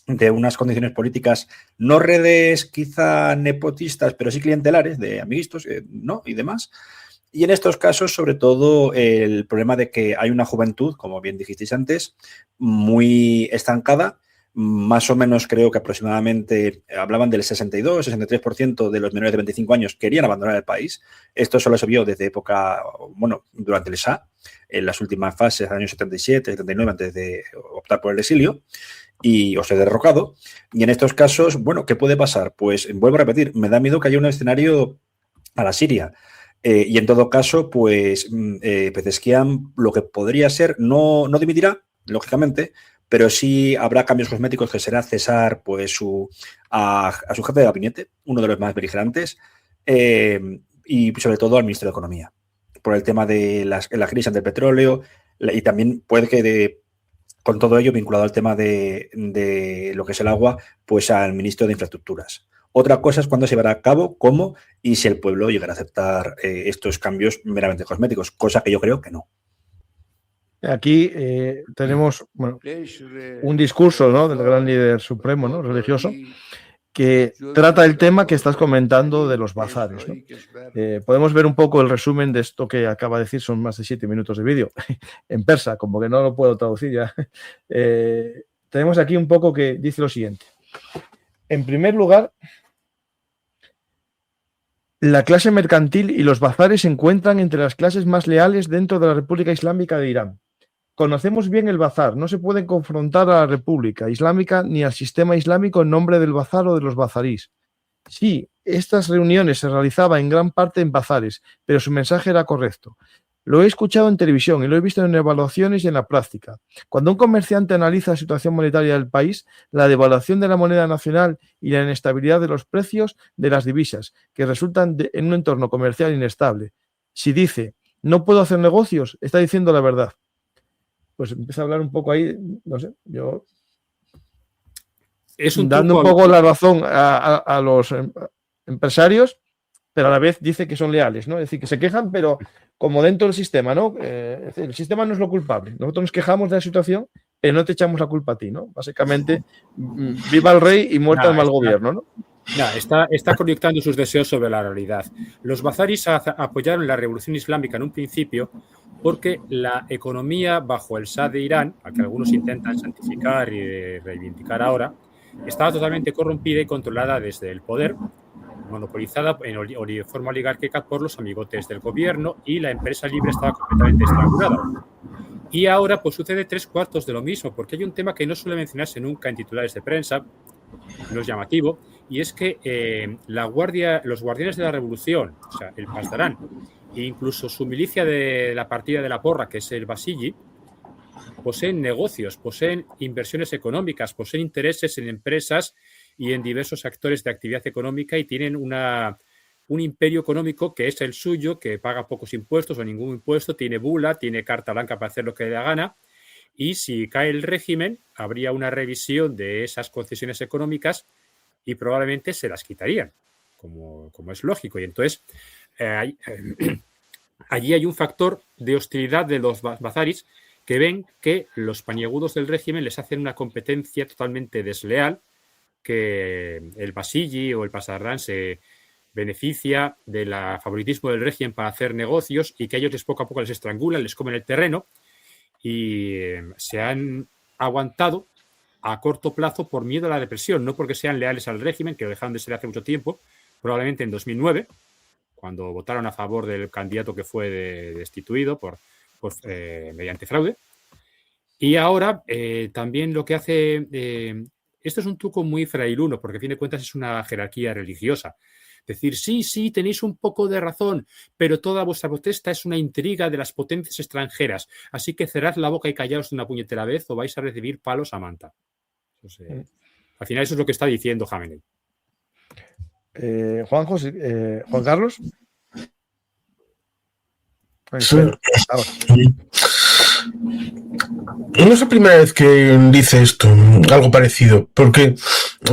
de unas condiciones políticas, no redes quizá nepotistas, pero sí clientelares, de amiguitos, ¿no? Y demás. Y en estos casos, sobre todo, el problema de que hay una juventud, como bien dijisteis antes, muy estancada. Más o menos creo que aproximadamente hablaban del 62-63% de los menores de 25 años querían abandonar el país. Esto solo se vio desde época, bueno, durante el Shah, en las últimas fases, años 77, 79, antes de optar por el exilio o ser derrocado. Y en estos casos, bueno, ¿qué puede pasar? Pues vuelvo a repetir, me da miedo que haya un escenario a la Siria. Y en todo caso, pues Pezeshkian lo que podría ser, no dimitirá, lógicamente, pero sí habrá cambios cosméticos que será cesar pues a su jefe de gabinete, uno de los más beligerantes, y sobre todo al ministro de Economía, por el tema de la crisis del petróleo y también puede que con todo ello vinculado al tema de lo que es el agua, pues al ministro de Infraestructuras. Otra cosa es cuándo se llevará a cabo, cómo y si el pueblo llegará a aceptar estos cambios meramente cosméticos, cosa que yo creo que no. Aquí tenemos un discurso, ¿no?, del gran líder supremo, ¿no?, religioso, que trata el tema que estás comentando de los bazares, ¿no? Podemos ver un poco el resumen de esto que acaba de decir, son más de 7 minutos de vídeo, en persa, como que no lo puedo traducir ya. Tenemos aquí un poco que dice lo siguiente. En primer lugar, la clase mercantil y los bazares se encuentran entre las clases más leales dentro de la República Islámica de Irán. Conocemos bien el bazar, no se puede confrontar a la República Islámica ni al sistema islámico en nombre del bazar o de los bazarís. Sí, estas reuniones se realizaban en gran parte en bazares, pero su mensaje era correcto. Lo he escuchado en televisión y lo he visto en evaluaciones y en la práctica. Cuando un comerciante analiza la situación monetaria del país, la devaluación de la moneda nacional y la inestabilidad de los precios de las divisas, que resultan en un entorno comercial inestable. Si dice, no puedo hacer negocios, está diciendo la verdad. Pues empieza a hablar un poco ahí, no sé, yo... dando un poco la razón a los empresarios, pero a la vez dice que son leales, ¿no? Es decir, que se quejan, pero como dentro del sistema, ¿no? Es decir, el sistema no es lo culpable. Nosotros nos quejamos de la situación, pero no te echamos la culpa a ti, ¿no? Básicamente, viva el rey y muerta el mal gobierno, ¿no? Está conectando sus deseos sobre la realidad. Los bazaris apoyaron la revolución islámica en un principio porque la economía bajo el Shah de Irán, a que algunos intentan santificar y reivindicar ahora, estaba totalmente corrompida y controlada desde el poder, monopolizada en forma oligárquica por los amigotes del gobierno, y la empresa libre estaba completamente estrangulada. Y ahora pues sucede 3/4 de lo mismo, porque hay un tema que no suele mencionarse nunca en titulares de prensa, no es llamativo, y es que los guardianes de la revolución, o sea, el Pasdarán, e incluso su milicia de la partida de la porra, que es el Basiji, poseen negocios, poseen inversiones económicas, poseen intereses en empresas y en diversos actores de actividad económica, y tienen un imperio económico que es el suyo, que paga pocos impuestos o ningún impuesto, tiene bula, tiene carta blanca para hacer lo que le da gana, y si cae el régimen, habría una revisión de esas concesiones económicas y probablemente se las quitarían, como es lógico. Y entonces allí hay un factor de hostilidad de los bazaris, que ven que los pañegudos del régimen les hacen una competencia totalmente desleal que el Basiji o el Pasarrán se beneficia del favoritismo del régimen para hacer negocios y que a ellos poco a poco les estrangulan, les comen el terreno y se han aguantado a corto plazo por miedo a la represión, no porque sean leales al régimen, que lo dejaron de ser hace mucho tiempo, probablemente en 2009, cuando votaron a favor del candidato que fue destituido mediante fraude. Y ahora también lo que hace... esto es un truco muy frailuno, porque a fin de cuentas es una jerarquía religiosa. Decir, sí, tenéis un poco de razón, pero toda vuestra protesta es una intriga de las potencias extranjeras. Así que cerrad la boca y callaos de una puñetera vez o vais a recibir palos a manta. Entonces, al final eso es lo que está diciendo Jamenei. Juan Carlos. Sí. No es la primera vez que dice esto, algo parecido, porque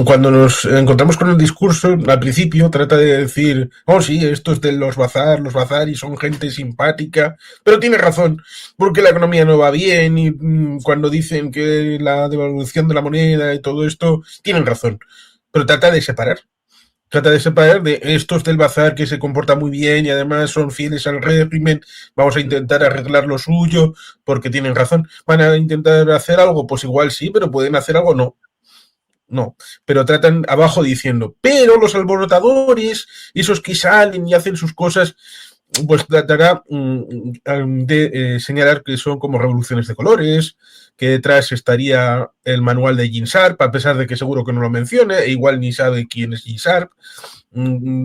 cuando nos encontramos con el discurso, al principio trata de decir, oh sí, esto es de los bazar y son gente simpática, pero tiene razón, porque la economía no va bien y cuando dicen que la devaluación de la moneda y todo esto, tienen razón, pero trata de separar de estos del bazar que se comporta muy bien y además son fieles al régimen, vamos a intentar arreglar lo suyo porque tienen razón. ¿Van a intentar hacer algo? Pues igual sí, pero pueden hacer algo, no, pero tratan abajo diciendo, pero los alborotadores, esos que salen y hacen sus cosas, pues tratará de señalar que son como revoluciones de colores, que detrás estaría el manual de Gene Sharp, a pesar de que seguro que no lo mencione, e igual ni sabe quién es Gene Sharp.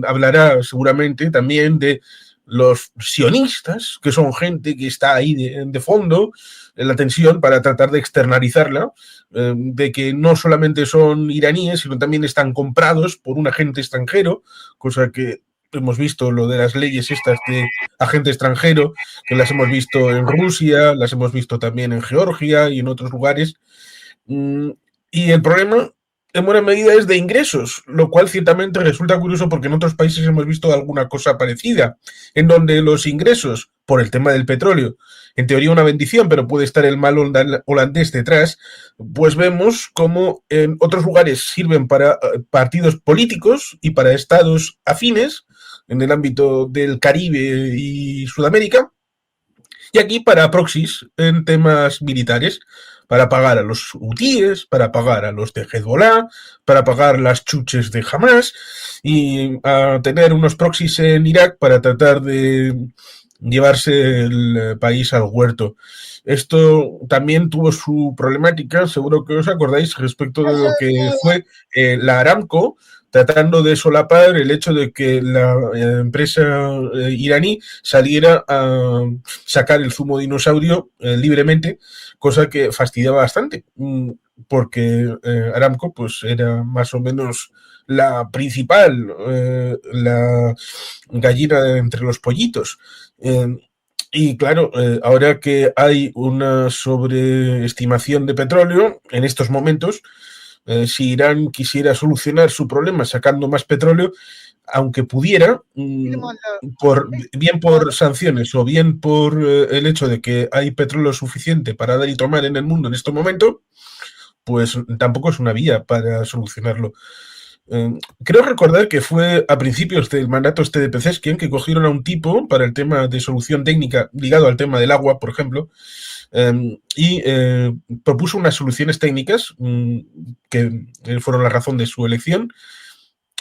Hablará seguramente también de los sionistas, que son gente que está ahí de fondo, en la tensión para tratar de externalizarla, de que no solamente son iraníes, sino también están comprados por un agente extranjero, cosa que hemos visto lo de las leyes estas de agente extranjero, que las hemos visto en Rusia, las hemos visto también en Georgia y en otros lugares. Y el problema, en buena medida, es de ingresos, lo cual ciertamente resulta curioso porque en otros países hemos visto alguna cosa parecida, en donde los ingresos, por el tema del petróleo, en teoría una bendición, pero puede estar el mal holandés detrás, pues vemos cómo en otros lugares sirven para partidos políticos y para estados afines, en el ámbito del Caribe y Sudamérica, y aquí para proxies en temas militares, para pagar a los hutíes, para pagar a los de Hezbollah, para pagar las chuches de Hamas y a tener unos proxies en Irak para tratar de llevarse el país al huerto. Esto también tuvo su problemática, seguro que os acordáis, respecto de lo que fue la Aramco, tratando de solapar el hecho de que la empresa iraní saliera a sacar el zumo dinosaurio libremente, cosa que fastidiaba bastante, porque Aramco pues era más o menos la principal, la gallina entre los pollitos. Y claro, ahora que hay una sobreestimación de petróleo en estos momentos, si Irán quisiera solucionar su problema sacando más petróleo, aunque pudiera, bien por sanciones o bien por el hecho de que hay petróleo suficiente para dar y tomar en el mundo en este momento, pues tampoco es una vía para solucionarlo. Creo recordar que fue a principios del mandato de Pezeshkian que cogieron a un tipo para el tema de solución técnica ligado al tema del agua, por ejemplo, y propuso unas soluciones técnicas que fueron la razón de su elección.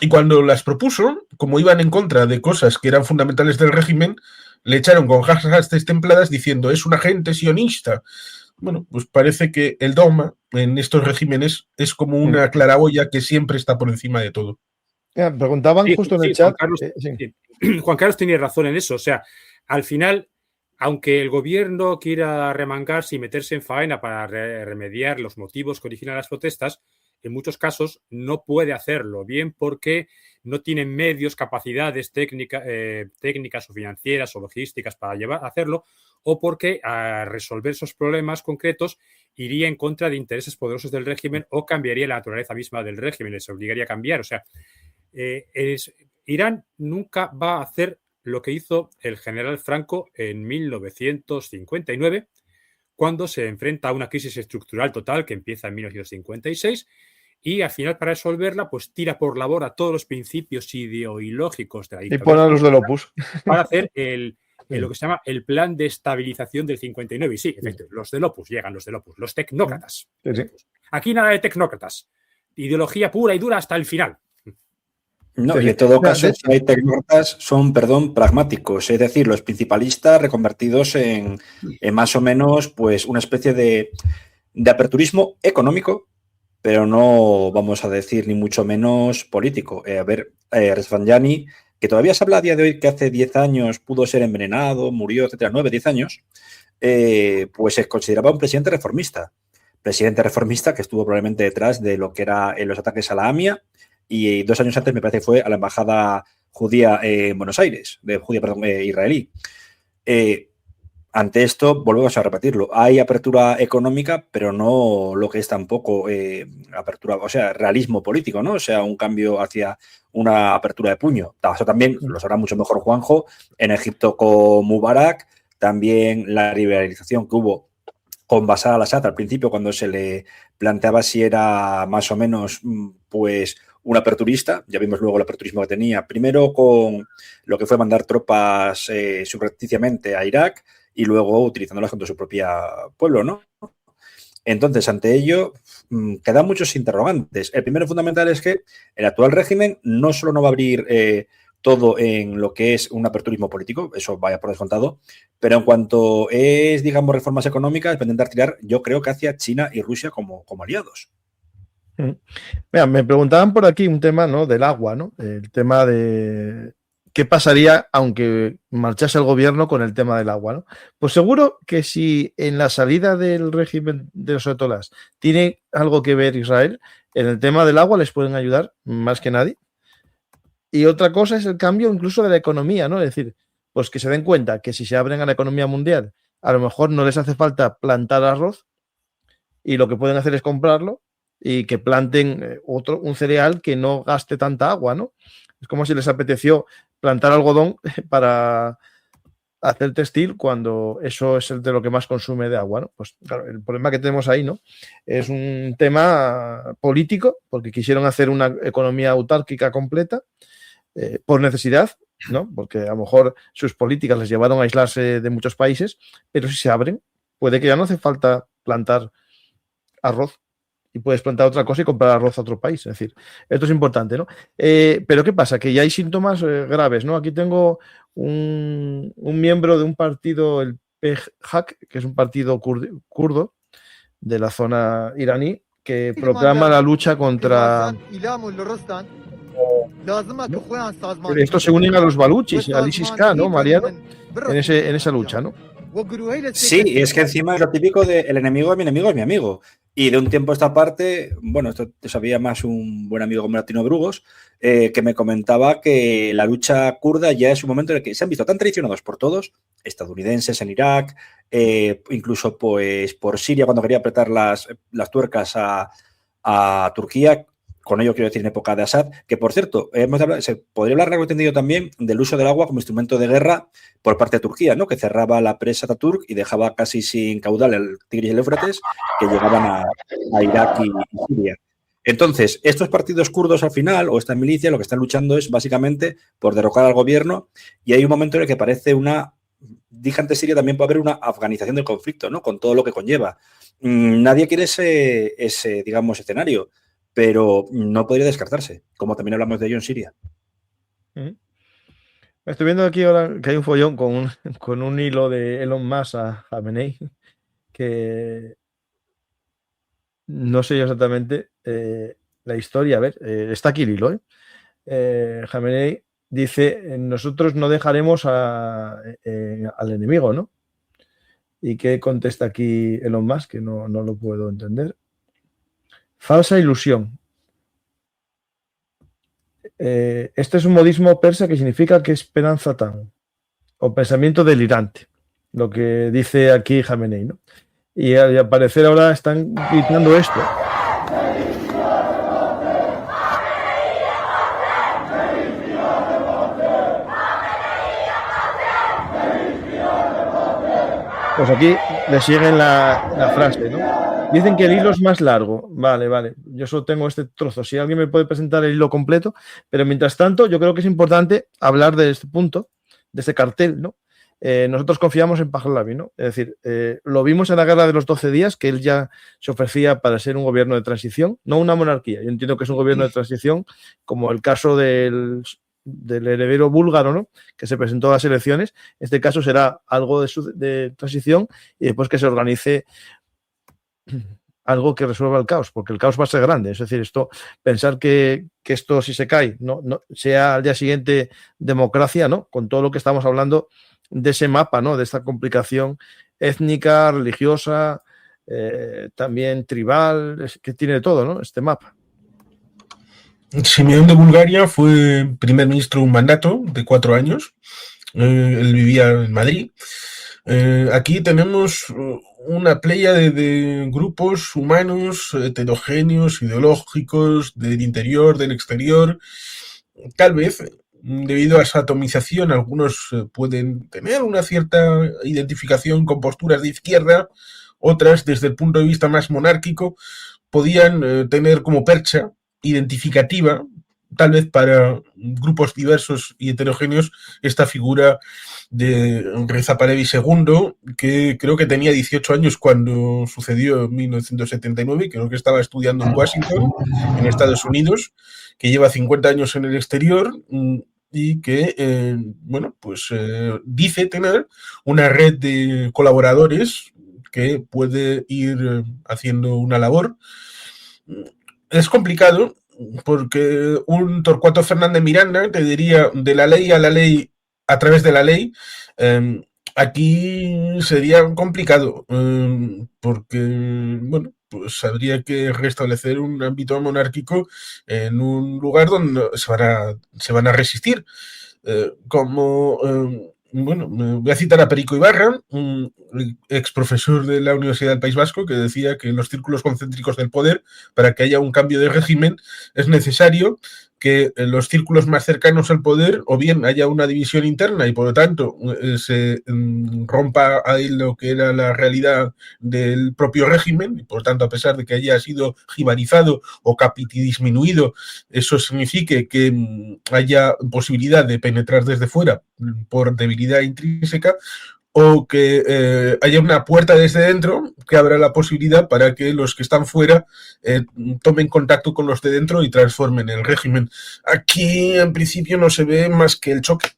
Y cuando las propuso, como iban en contra de cosas que eran fundamentales del régimen, le echaron con jajas templadas diciendo es un agente sionista. Bueno, pues parece que el dogma en estos regímenes es como una claraboya que siempre está por encima de todo. Preguntaban justo en el chat. Juan Carlos tiene razón en eso. O sea, al final, aunque el gobierno quiera remangarse y meterse en faena para remediar los motivos que originan las protestas, en muchos casos no puede hacerlo, bien porque no tienen medios, capacidades técnicas o financieras o logísticas para hacerlo, o porque a resolver esos problemas concretos iría en contra de intereses poderosos del régimen o cambiaría la naturaleza misma del régimen, les obligaría a cambiar. O sea, Irán nunca va a hacer lo que hizo el general Franco en 1959, cuando se enfrenta a una crisis estructural total que empieza en 1956 y al final para resolverla pues tira por la borda todos los principios ideológicos de la Y dictadura ponen los del Opus. para hacer lo que se llama el plan de estabilización del 59. Y sí, efectivamente, los del Opus, llegan los del Opus, los tecnócratas. Sí, sí. Aquí nada de tecnócratas. Ideología pura y dura hasta el final. No, Sí, y en sí. todo Mira, caso, de si hay tecnócratas, son, pragmáticos, es decir, los principalistas reconvertidos en más o menos pues una especie de aperturismo económico, pero no vamos a decir ni mucho menos político. Rafsanjani, que todavía se habla a día de hoy que hace 10 años pudo ser envenenado, murió, etcétera, 9, 10 años, pues se consideraba un presidente reformista que estuvo probablemente detrás de lo que era los ataques a la AMIA, y 2 años antes me parece que fue a la embajada judía en Buenos Aires, israelí. Ante esto, volvemos a repetirlo, hay apertura económica, pero no lo que es tampoco apertura, o sea, realismo político, ¿no? O sea, un cambio hacia una apertura de puño. Eso también lo sabrá mucho mejor Juanjo, en Egipto con Mubarak, también la liberalización que hubo con Bashar al-Assad al principio, cuando se le planteaba si era más o menos, pues, un aperturista. Ya vimos luego el aperturismo que tenía, primero con lo que fue mandar tropas subrepticiamente a Irak y luego utilizándolas contra su propio pueblo, ¿no? Entonces, ante ello, quedan muchos interrogantes. El primero fundamental es que el actual régimen no solo no va a abrir todo en lo que es un aperturismo político, eso vaya por descontado, pero en cuanto es, digamos, reformas económicas, va a intentar tirar, yo creo que hacia China y Rusia como aliados. Mira, me preguntaban por aquí un tema, ¿no?, del agua, ¿no? El tema de qué pasaría aunque marchase el gobierno con el tema del agua, ¿no? Pues seguro que si en la salida del régimen de los ayatolás tiene algo que ver Israel, en el tema del agua les pueden ayudar más que nadie. Y otra cosa es el cambio incluso de la economía, ¿no? Es decir, pues que se den cuenta que si se abren a la economía mundial, a lo mejor no les hace falta plantar arroz y lo que pueden hacer es comprarlo y que planten un cereal que no gaste tanta agua, ¿no? Es como si les apeteció plantar algodón para hacer textil cuando eso es el de lo que más consume de agua, ¿no? Pues claro, el problema que tenemos ahí, ¿no?, es un tema político, porque quisieron hacer una economía autárquica completa por necesidad, ¿no? Porque a lo mejor sus políticas les llevaron a aislarse de muchos países, pero si se abren, puede que ya no hace falta plantar arroz y puedes plantar otra cosa y comprar arroz a otro país. Es decir, esto es importante, ¿no? Pero ¿qué pasa? Que ya hay síntomas graves, ¿no? Aquí tengo un miembro de un partido, el PJAK, que es un partido kurdo de la zona iraní, que proclama la lucha contra... Estos se unen a los baluchis, al ISIS-K, ¿no, Mariano? En esa lucha, ¿no? Sí, es que encima es lo típico de el enemigo de mi enemigo es mi amigo. Y de un tiempo a esta parte, bueno, esto te sabía más un buen amigo como Latino Brugos, que me comentaba que la lucha kurda ya es un momento en el que se han visto tan traicionados por todos, estadounidenses en Irak, incluso pues por Siria cuando quería apretar las tuercas a Turquía. Con ello quiero decir en época de Assad, que por cierto, se podría hablar largo entendido también del uso del agua como instrumento de guerra por parte de Turquía, ¿no? Que cerraba la presa Ataturk y dejaba casi sin caudal el Tigris y el Éufrates, que llegaban a Irak y Siria. Entonces, estos partidos kurdos al final, o esta milicia, lo que están luchando es básicamente por derrocar al gobierno, y hay un momento en el que parece dije antes Siria, también puede haber una afganización del conflicto, ¿no? Con todo lo que conlleva. Nadie quiere ese digamos, escenario, pero no podría descartarse, como también hablamos de ello en Siria. Estoy viendo aquí ahora que hay un follón con un hilo de Elon Musk a Khamenei, que no sé yo exactamente la historia. A ver, está aquí el hilo. Khamenei dice, nosotros no dejaremos al enemigo, ¿no? ¿Y qué contesta aquí Elon Musk? Que no lo puedo entender. Falsa ilusión. Este es un modismo persa que significa que esperanza tan, o pensamiento delirante, lo que dice aquí Khamenei, ¿no? Y al parecer ahora están gritando esto. Pues aquí le siguen la frase, ¿no? Dicen que el hilo es más largo. Vale. yo solo tengo este trozo. Si alguien me puede presentar el hilo completo, pero mientras tanto, yo creo que es importante hablar de este punto, de este cartel, ¿no? Nosotros confiamos en Pahlavi, ¿no? Es decir, lo vimos en la Guerra de los 12 días, que él ya se ofrecía para ser un gobierno de transición, no una monarquía. Yo entiendo que es un gobierno de transición, como el caso del heredero búlgaro, ¿no? Que se presentó a las elecciones. Este caso será algo de transición y después que se organice algo que resuelva el caos, porque el caos va a ser grande. Es decir, pensar que esto, si se cae, no sea al día siguiente democracia, ¿no? Con todo lo que estamos hablando de ese mapa, ¿no? De esta complicación étnica, religiosa, también tribal, que tiene de todo, ¿no? Este mapa. Simeón de Bulgaria fue primer ministro un mandato de 4 años. Él vivía en Madrid. Aquí tenemos una playa de grupos humanos heterogéneos, ideológicos, del interior, del exterior. Tal vez, debido a esa atomización, algunos pueden tener una cierta identificación con posturas de izquierda, otras, desde el punto de vista más monárquico, podían tener como percha identificativa, tal vez para grupos diversos y heterogéneos, esta figura de Reza Pahlavi II, que creo que tenía 18 años cuando sucedió en 1979, creo que estaba estudiando en Washington, en Estados Unidos, que lleva 50 años en el exterior y que, bueno, pues dice tener una red de colaboradores que puede ir haciendo una labor. Es complicado porque un Torcuato Fernández Miranda te diría de la ley a la ley a través de la ley. Aquí sería complicado porque, bueno, pues habría que restablecer un ámbito monárquico en un lugar donde se van a resistir. Bueno, me voy a citar a Perico Ibarra, un ex profesor de la Universidad del País Vasco, que decía que en los círculos concéntricos del poder, para que haya un cambio de régimen, es necesario que en los círculos más cercanos al poder o bien haya una división interna y por lo tanto se rompa ahí lo que era la realidad del propio régimen y por lo tanto a pesar de que haya sido jibarizado o disminuido, eso signifique que haya posibilidad de penetrar desde fuera por debilidad intrínseca o que haya una puerta desde dentro que abra la posibilidad para que los que están fuera tomen contacto con los de dentro y transformen el régimen. Aquí en principio no se ve más que el choque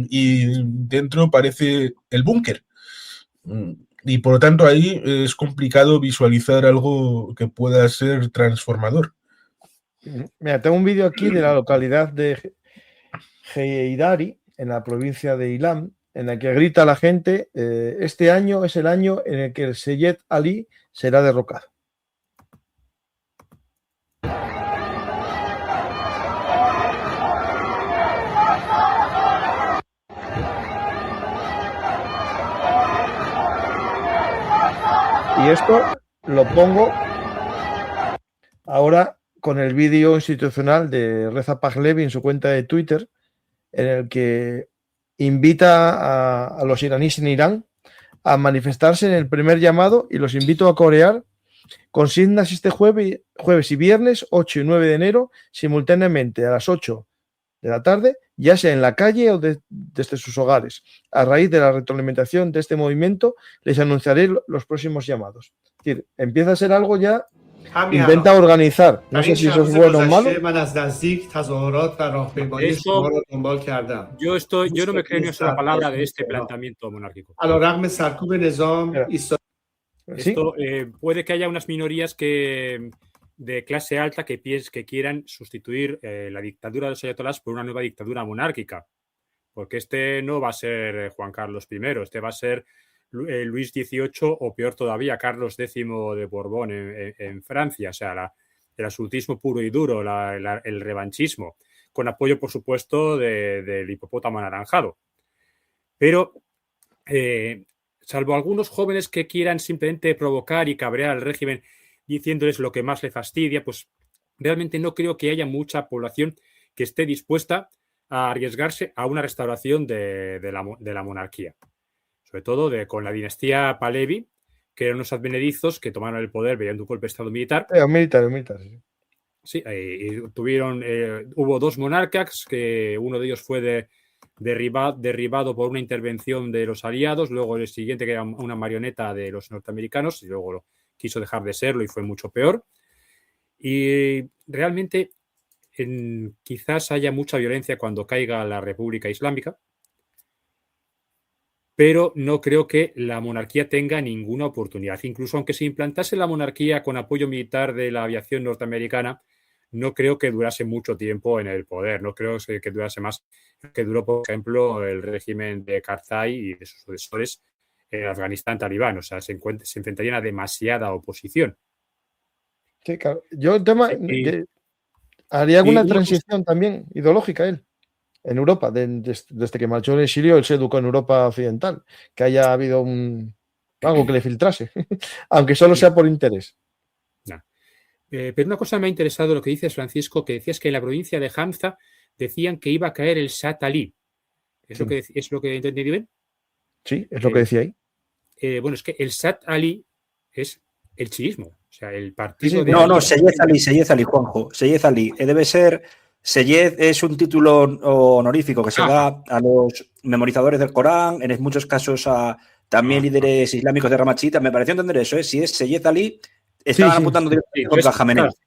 y dentro parece el búnker. Y por lo tanto ahí es complicado visualizar algo que pueda ser transformador. Mira, tengo un vídeo aquí de la localidad de Heydari, en la provincia de Ilam, en la que grita la gente, este año es el año en el que el Seyed Ali será derrocado. Y esto lo pongo ahora con el vídeo institucional de Reza Pahlavi en su cuenta de Twitter, en el que invita a los iraníes en Irán a manifestarse en el primer llamado y los invito a corear consignas este jueves y viernes 8 y 9 de enero simultáneamente a las 8 de la tarde, ya sea en la calle o desde sus hogares. A raíz de la retroalimentación de este movimiento les anunciaré los próximos llamados. Es decir, empieza a ser algo ya, intenta organizar. No sé si eso es bueno o malo. Yo no me creo ni una sola palabra de este planteamiento monárquico. Esto, puede que haya unas minorías de clase alta que quieran sustituir la dictadura de los ayatolás por una nueva dictadura monárquica, porque este no va a ser Juan Carlos I, este va a ser Luis XVIII o peor todavía Carlos X de Borbón en Francia, o sea, el absolutismo puro y duro, el revanchismo, con apoyo por supuesto del hipopótamo anaranjado. Pero salvo algunos jóvenes que quieran simplemente provocar y cabrear al régimen diciéndoles lo que más le fastidia, pues realmente no creo que haya mucha población que esté dispuesta a arriesgarse a una restauración de la monarquía. Sobre todo con la dinastía Pahlavi, que eran unos advenedizos que tomaron el poder mediante un golpe de estado militar. Militar, sí. Sí, hubo 2 monarcas, que uno de ellos fue derribado por una intervención de los aliados, luego el siguiente, que era una marioneta de los norteamericanos, y luego quiso dejar de serlo y fue mucho peor. Y realmente quizás haya mucha violencia cuando caiga la República Islámica, pero no creo que la monarquía tenga ninguna oportunidad. Incluso aunque se implantase la monarquía con apoyo militar de la aviación norteamericana, no creo que durase mucho tiempo en el poder. No creo que durase más que duró, por ejemplo, el régimen de Karzai y de sus sucesores en Afganistán talibán. O sea, se enfrentarían a demasiada oposición. Sí, claro. Yo el tema haría alguna transición también ideológica él. En Europa, desde que marchó en el exilio, él se educó en Europa occidental, que haya habido algo que le filtrase, aunque solo sea por interés. No. Pero una cosa me ha interesado lo que dices, Francisco, que decías que en la provincia de Hamza decían que iba a caer el Shah Ali. ¿Es lo que entendí bien? Sí, es lo que decía ahí. Bueno, es que el Shah Ali es el chiismo, o sea, el partido sí, de... No, Seyed Ali, Juanjo. Seyed Ali. Debe ser... Seyed es un título honorífico que se da a los memorizadores del Corán, en muchos casos a también líderes islámicos de rama chiita. Me pareció entender eso, ¿eh? Si es Seyed Ali, estaban apuntando directamente contra Jamenei. Claro,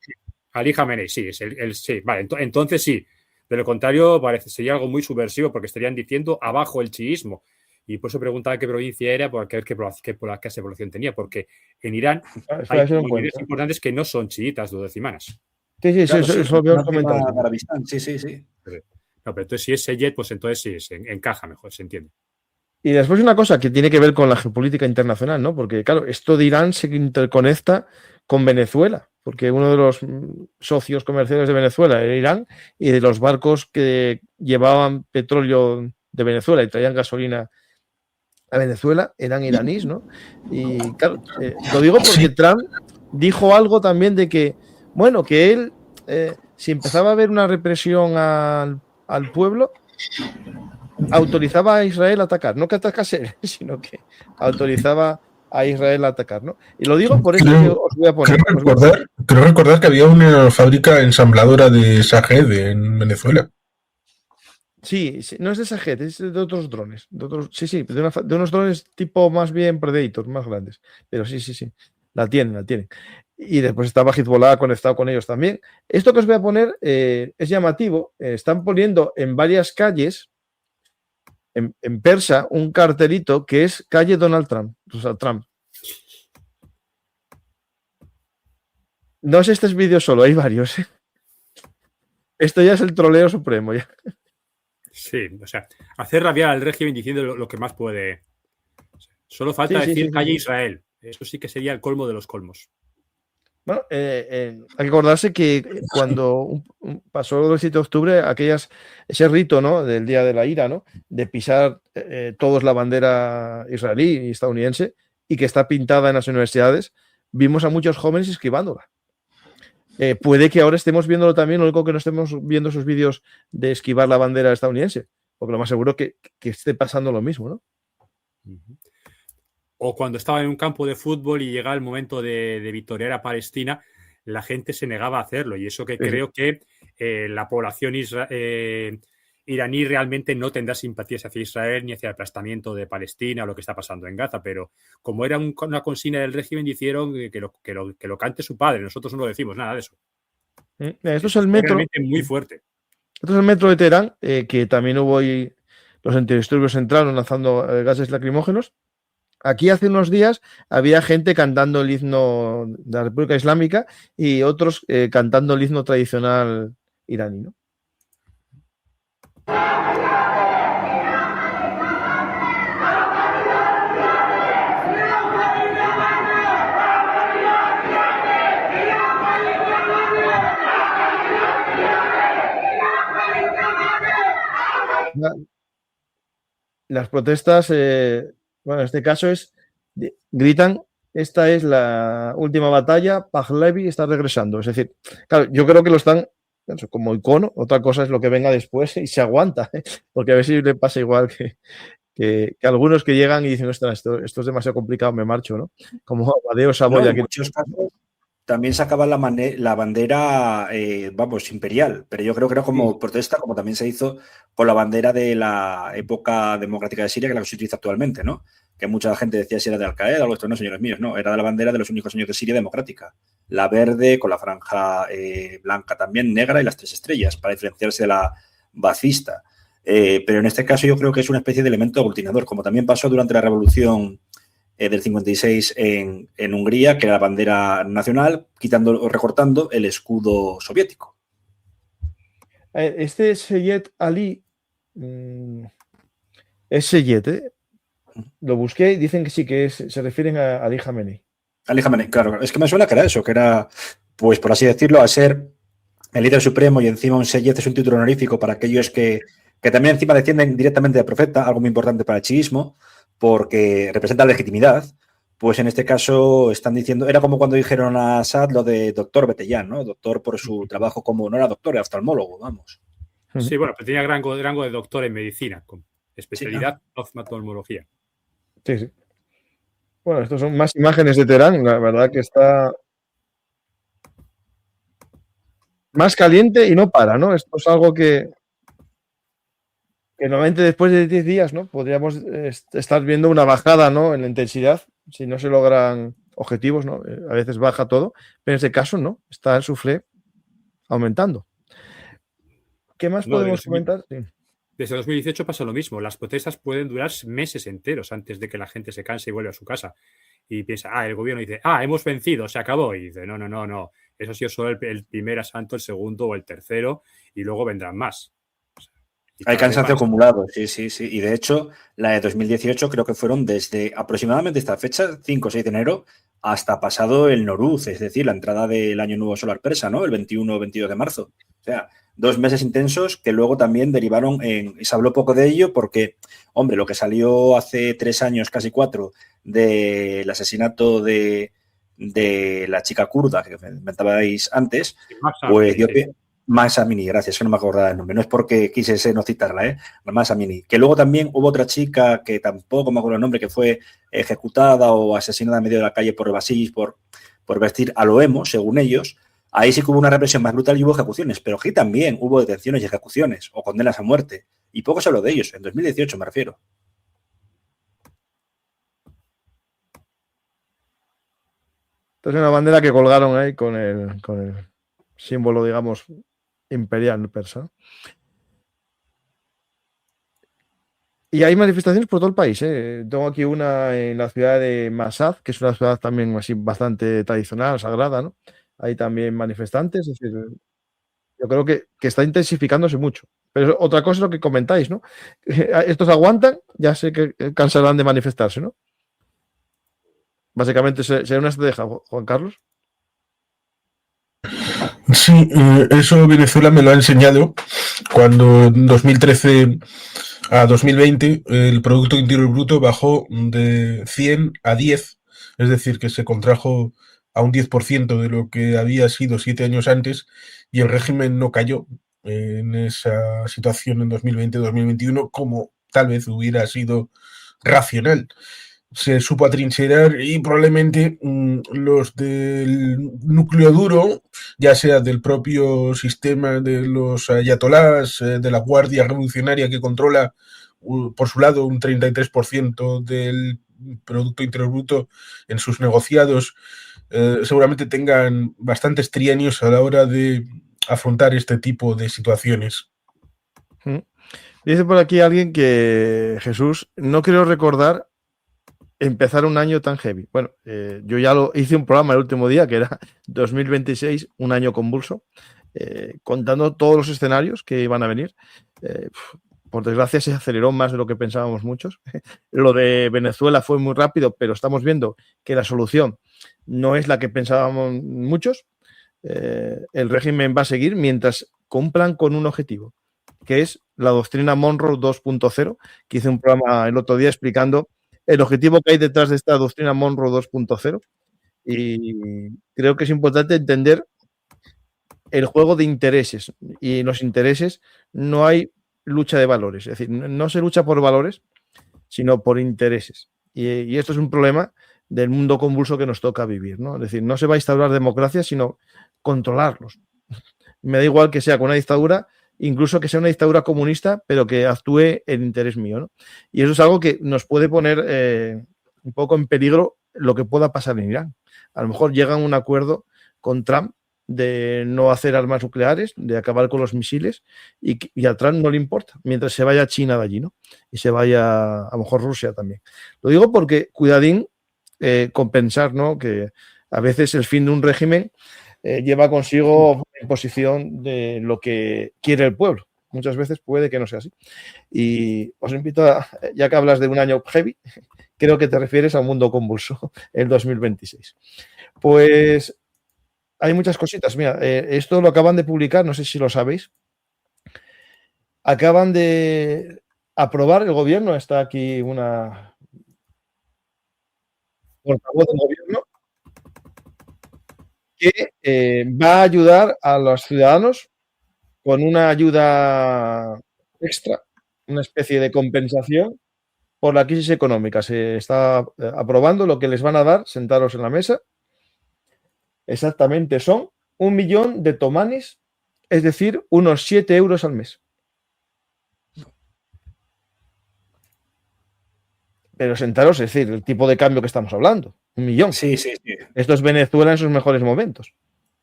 Ali Jamenei, sí, sí. Vale, entonces sí. De lo contrario, sería algo muy subversivo, porque estarían diciendo abajo el chiismo. Y por eso preguntaba qué provincia era, porque qué población tenía, porque en Irán hay comunidades importantes que no son chiitas duodecimanas. Sí, claro, eso lo había comentado. Sí. No, pero entonces si es Seyed, pues entonces sí, se encaja mejor, se entiende. Y después una cosa que tiene que ver con la geopolítica internacional, ¿no? Porque, claro, esto de Irán se interconecta con Venezuela, porque uno de los socios comerciales de Venezuela era Irán, y de los barcos que llevaban petróleo de Venezuela y traían gasolina a Venezuela eran iraníes, ¿no? Y claro, lo digo porque Trump dijo algo también de que, bueno, que él, si empezaba a haber una represión al pueblo, autorizaba a Israel a atacar, no que atacase él, sino que autorizaba a Israel a atacar, ¿no? Y lo digo por eso que os voy a poner. Creo recordar que había una fábrica ensambladora de Shahed en Venezuela. Sí, no es de Shahed, es de otros drones. De unos drones tipo más bien Predator, más grandes. Pero sí. La tienen. Y después estaba Hezbollah conectado con ellos también. Esto que os voy a poner es llamativo. Están poniendo en varias calles, en persa, un cartelito que es calle Donald Trump. O sea, Trump. No es este vídeo solo, hay varios. Esto ya es el troleo supremo. Ya. Sí, o sea, hacer rabiar al régimen diciendo lo que más puede. Solo falta decir calle Israel. Eso sí que sería el colmo de los colmos. Bueno, hay que acordarse que cuando pasó el 7 de octubre, ese rito, ¿no?, del Día de la Ira, ¿no?, de pisar todos la bandera israelí y estadounidense, y que está pintada en las universidades, vimos a muchos jóvenes esquivándola. Puede que ahora estemos viéndolo también, lo único que no estemos viendo esos vídeos de esquivar la bandera estadounidense, porque lo más seguro que esté pasando lo mismo, ¿no? O cuando estaba en un campo de fútbol y llegaba el momento de victoriar a Palestina, la gente se negaba a hacerlo. Y eso que creo que la población iraní realmente no tendrá simpatías hacia Israel ni hacia el aplastamiento de Palestina o lo que está pasando en Gaza. Pero como era una consigna del régimen, dijeron que lo cante su padre. Nosotros no lo decimos, nada de eso. Esto es el metro. Realmente muy fuerte. Esto es el metro de Teherán, que también hubo hoy, los antidisturbios entraron lanzando gases lacrimógenos. Aquí hace unos días había gente cantando el himno de la República Islámica y otros cantando el himno tradicional iraní, ¿no? Las protestas, bueno, en este caso gritan, esta es la última batalla, Pahlavi está regresando. Es decir, claro, yo creo que lo están como icono, otra cosa es lo que venga después y se aguanta, porque a ver si le pasa igual que algunos que llegan y dicen, esto es demasiado complicado, me marcho, ¿no? Como Amadeo Saboya. En muchos casos, también sacaban la bandera, vamos, imperial, pero yo creo que era como protesta, como también se hizo con la bandera de la época democrática de Siria, que es la que se utiliza actualmente, ¿no? Que mucha gente decía si era de Al-Qaeda o algo esto, no, señores míos, no, era de la bandera de los únicos años de Siria democrática. La verde con la franja blanca también, negra y las 3 estrellas, para diferenciarse de la bacista. Pero en este caso yo creo que es una especie de elemento aglutinador, como también pasó durante la revolución del 56 en Hungría, que era la bandera nacional, quitando o recortando el escudo soviético. Este Seyed Ali es Seyed, ¿eh? Lo busqué y dicen que sí, que se refieren a Ali Khamenei. Ali Khamenei, claro, es que me suena que era eso, que era, pues por así decirlo, a ser el líder supremo y encima un Seyed es un título honorífico para aquellos que también encima descienden directamente del profeta, algo muy importante para el chiismo, porque representa legitimidad. Pues en este caso están diciendo, era como cuando dijeron a Assad lo de doctor Betellán, ¿no? Doctor por su trabajo como, no era doctor, era oftalmólogo, vamos. Sí, bueno, pero tenía rango de doctor en medicina, con especialidad oftalmología. Sí, sí. Bueno, estos son más imágenes de Teherán, la verdad que está más caliente y no para, ¿no? Esto es algo que normalmente después de 10 días, ¿no? Podríamos estar viendo una bajada, ¿no? En la intensidad, si no se logran objetivos, ¿no? A veces baja todo, pero en este caso no, está el suflé aumentando. ¿Qué más podemos comentar? Sí. Desde 2018 pasa lo mismo. Las protestas pueden durar meses enteros antes de que la gente se canse y vuelva a su casa. Y piensa, el gobierno dice, hemos vencido, se acabó. Y dice, no. Eso ha sido solo el primer asalto, el segundo o el tercero, y luego vendrán más. Hay cansancio acumulado, sí. Y de hecho, la de 2018 creo que fueron desde aproximadamente esta fecha, 5 o 6 de enero, hasta pasado el Noruz, es decir, la entrada del año nuevo solar persa, ¿no? El 21 o 22 de marzo. O sea, 2 meses intensos que luego también derivaron en... Se habló poco de ello porque, hombre, lo que salió hace 3 años, casi 4, del asesinato de la chica kurda que comentabais antes, pues dio pie... Mahsa Amini, gracias, que no me acordaba el nombre. No es porque quise no citarla, Mahsa Amini. Que luego también hubo otra chica que tampoco me acuerdo el nombre, que fue ejecutada o asesinada en medio de la calle por basis, por vestir a lo emo, según ellos. Ahí sí que hubo una represión más brutal y hubo ejecuciones, pero aquí también hubo detenciones y ejecuciones o condenas a muerte. Y poco se habló de ellos, en 2018 me refiero. Entonces una bandera que colgaron ahí con el símbolo, digamos, imperial persa. Y hay manifestaciones por todo el país. Tengo aquí una en la ciudad de Mashhad, que es una ciudad también así bastante tradicional, sagrada, ¿no? Hay también manifestantes, es decir, yo creo que está intensificándose mucho. Pero otra cosa es lo que comentáis, ¿no? Estos aguantan, ya sé que cansarán de manifestarse, ¿no? Básicamente será una estrategia, Juan Carlos. Sí, eso Venezuela me lo ha enseñado cuando en 2013 a 2020 el Producto Interior Bruto bajó de 100 a 10, es decir, que se contrajo a un 10% de lo que había sido 7 años antes y el régimen no cayó en esa situación en 2020-2021 como tal vez hubiera sido racional. Se supo atrincherar y probablemente los del núcleo duro, ya sea del propio sistema de los ayatolás, de la Guardia Revolucionaria que controla por su lado un 33% del Producto Interior Bruto en sus negociados, seguramente tengan bastantes trienios a la hora de afrontar este tipo de situaciones. Dice por aquí alguien que, Jesús, no quiero recordar empezar un año tan heavy. Bueno, yo ya lo hice un programa el último día, que era 2026, un año convulso, contando todos los escenarios que iban a venir. Por desgracia se aceleró más de lo que pensábamos muchos. Lo de Venezuela fue muy rápido, pero estamos viendo que la solución no es la que pensábamos muchos. El régimen va a seguir mientras cumplan con un objetivo, que es la doctrina Monroe 2.0, que hice un programa el otro día explicando el objetivo que hay detrás de esta doctrina Monroe 2.0, y creo que es importante entender el juego de intereses, y en los intereses no hay lucha de valores, es decir, no se lucha por valores, sino por intereses, y esto es un problema del mundo convulso que nos toca vivir, ¿no? Es decir, no se va a instaurar democracia, sino controlarlos. Me da igual que sea con una dictadura, incluso que sea una dictadura comunista, pero que actúe en interés mío, ¿no? Y eso es algo que nos puede poner un poco en peligro lo que pueda pasar en Irán. A lo mejor llegan a un acuerdo con Trump de no hacer armas nucleares, de acabar con los misiles, y a Trump no le importa, mientras se vaya China de allí, ¿no? Y se vaya, a lo mejor, Rusia también. Lo digo porque, cuidadín, con pensar, ¿no? Que a veces el fin de un régimen lleva consigo la imposición de lo que quiere el pueblo. Muchas veces puede que no sea así. Y os invito ya que hablas de un año heavy, creo que te refieres a un mundo convulso, el 2026. Pues hay muchas cositas. Mira, esto lo acaban de publicar, no sé si lo sabéis. Acaban de aprobar el gobierno, está aquí una portavoz del gobierno, que va a ayudar a los ciudadanos con una ayuda extra, una especie de compensación por la crisis económica. Se está aprobando lo que les van a dar, sentaros en la mesa. Exactamente son 1 millón de tomanes, es decir, unos 7 euros al mes. Pero sentaros, es decir, el tipo de cambio que estamos hablando, 1 millón. Sí, sí, sí. Esto es Venezuela en sus mejores momentos.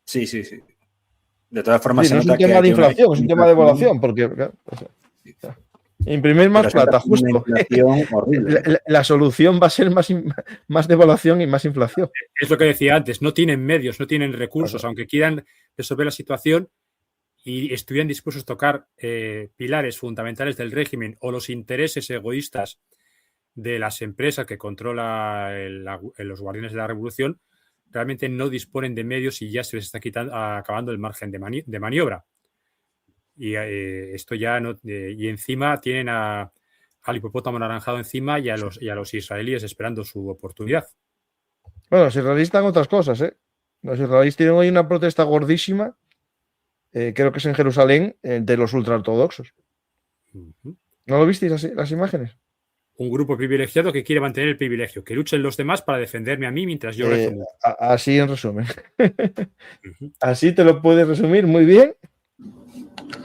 Sí, sí, sí. De todas formas, Sí, no es un tema de inflación, es un tema de evaluación, porque imprimir más plata, justo. La solución va a ser más devaluación y más inflación. Es lo que decía antes, no tienen medios, no tienen recursos, claro. Aunque quieran resolver la situación y estuvieran dispuestos a tocar pilares fundamentales del régimen o los intereses egoístas de las empresas que controla los guardianes de la revolución, realmente no disponen de medios y ya se les está acabando el margen de maniobra. Y esto ya no. Y encima tienen al hipopótamo anaranjado encima y a los israelíes esperando su oportunidad. Bueno, los israelíes están otras cosas, ¿eh? Los israelíes tienen hoy una protesta gordísima, creo que es en Jerusalén, de los ultraortodoxos. ¿No lo visteis las imágenes? Un grupo privilegiado que quiere mantener el privilegio, que luchen los demás para defenderme a mí mientras yo rezo. Así en resumen. Así te lo puedes resumir muy bien.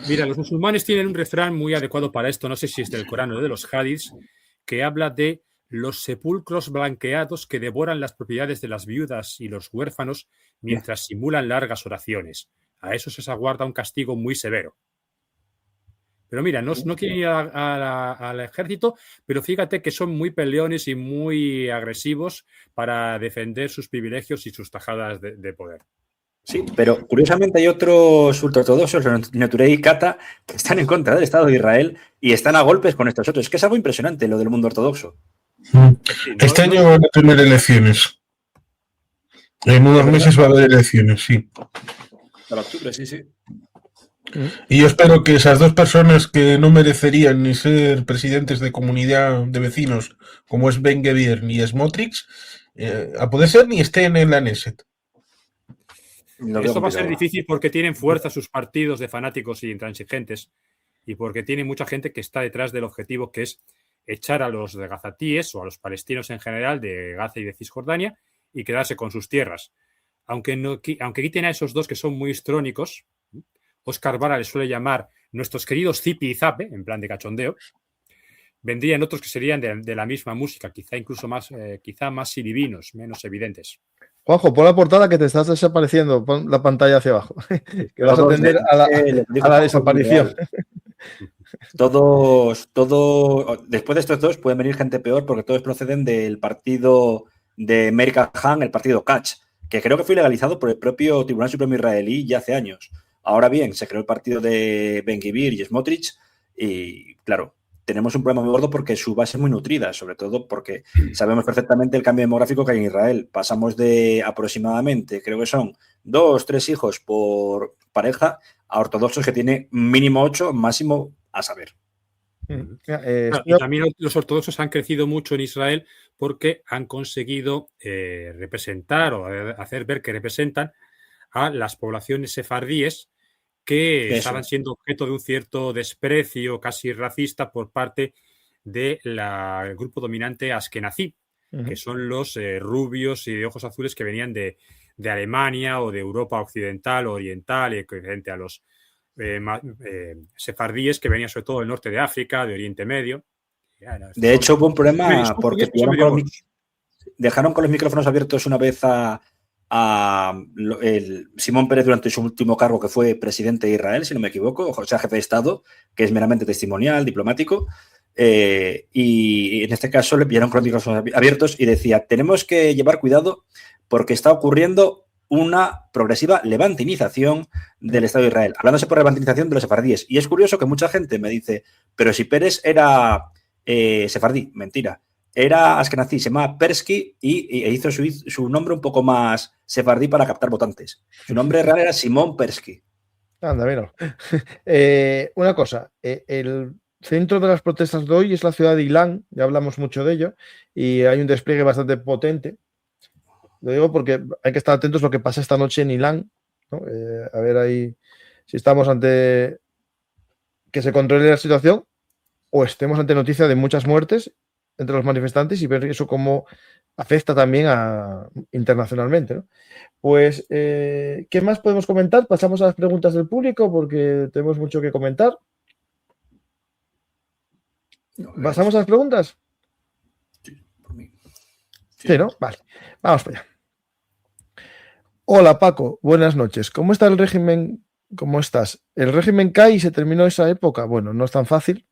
Mira, los musulmanes tienen un refrán muy adecuado para esto, no sé si es del Corán o de los hadiths, que habla de los sepulcros blanqueados que devoran las propiedades de las viudas y los huérfanos mientras simulan largas oraciones. A eso se les aguarda un castigo muy severo. Pero mira, no quieren ir al ejército, pero fíjate que son muy peleones y muy agresivos para defender sus privilegios y sus tajadas de poder. Sí, pero curiosamente hay otros ultraortodoxos, los Neturei Kata, que están en contra del Estado de Israel y están a golpes con estos otros. Es que es algo impresionante lo del mundo ortodoxo. Este año van a tener elecciones. En unos meses va a haber elecciones, sí. Para octubre, sí, sí. Y yo espero que esas dos personas que no merecerían ni ser presidentes de comunidad de vecinos, como es Ben Gvir ni Smotrich, a poder ser ni estén en la Knesset. Esto va a ser difícil porque tienen fuerza sus partidos de fanáticos y intransigentes y porque tiene mucha gente que está detrás del objetivo que es echar a los de gazatíes o a los palestinos en general de Gaza y de Cisjordania y quedarse con sus tierras. Aunque quiten a esos dos que son muy histrónicos, Oscar Vara les suele llamar nuestros queridos Zipi y Zape, en plan de cachondeo, vendrían otros que serían de la misma música, quizá incluso más siribinos, menos evidentes. Juanjo, pon la portada que te estás desapareciendo, pon la pantalla hacia abajo, que vas a atender a la desaparición. Todos, después de estos dos pueden venir gente peor porque todos proceden del partido de Meir Kahane, el partido Kach, que creo que fue legalizado por el propio Tribunal Supremo israelí ya hace años. Ahora bien, se creó el partido de Ben Gvir y Smotrich y, claro, tenemos un problema muy gordo porque su base es muy nutrida, sobre todo porque sabemos perfectamente el cambio demográfico que hay en Israel. Pasamos de aproximadamente, creo que son 2, 3 hijos por pareja a ortodoxos que tiene mínimo 8, máximo a saber. Y también los ortodoxos han crecido mucho en Israel porque han conseguido representar o hacer ver que representan a las poblaciones sefardíes que estaban siendo objeto de un cierto desprecio casi racista por parte del grupo dominante askenazí. que son los rubios y de ojos azules que venían de Alemania o de Europa occidental o oriental, frente a los sefardíes que venían sobre todo del norte de África, de Oriente Medio. De hecho, hubo un problema porque dejaron con los micrófonos abiertos una vez a Simón Pérez durante su último cargo, que fue presidente de Israel, si no me equivoco, o sea, jefe de Estado, que es meramente testimonial, diplomático, y en este caso le pillaron con los micrófonos abiertos y decía, tenemos que llevar cuidado porque está ocurriendo una progresiva levantinización del Estado de Israel, hablándose por levantinización de los sefardíes. Y es curioso que mucha gente me dice, pero si Pérez era sefardí, mentira. Era askenazí, se llama Persky e hizo su nombre un poco más sefardí para captar votantes. Su nombre real era Simón Persky. Anda, mira. Una cosa, el centro de las protestas de hoy es la ciudad de Ilán, ya hablamos mucho de ello, y hay un despliegue bastante potente. Lo digo porque hay que estar atentos a lo que pasa esta noche en Ilán, ¿no? A ver ahí si estamos ante que se controle la situación o estemos ante noticia de muchas muertes entre los manifestantes y ver eso cómo afecta también internacionalmente, ¿no? Pues, ¿qué más podemos comentar? Pasamos a las preguntas del público porque tenemos mucho que comentar. ¿Pasamos a las preguntas? Sí, por mí. Sí, ¿no? Vale, vamos para allá. Hola, Paco, buenas noches. ¿Cómo está el régimen? ¿Cómo estás? ¿El régimen cae y se terminó esa época? Bueno, no es tan fácil.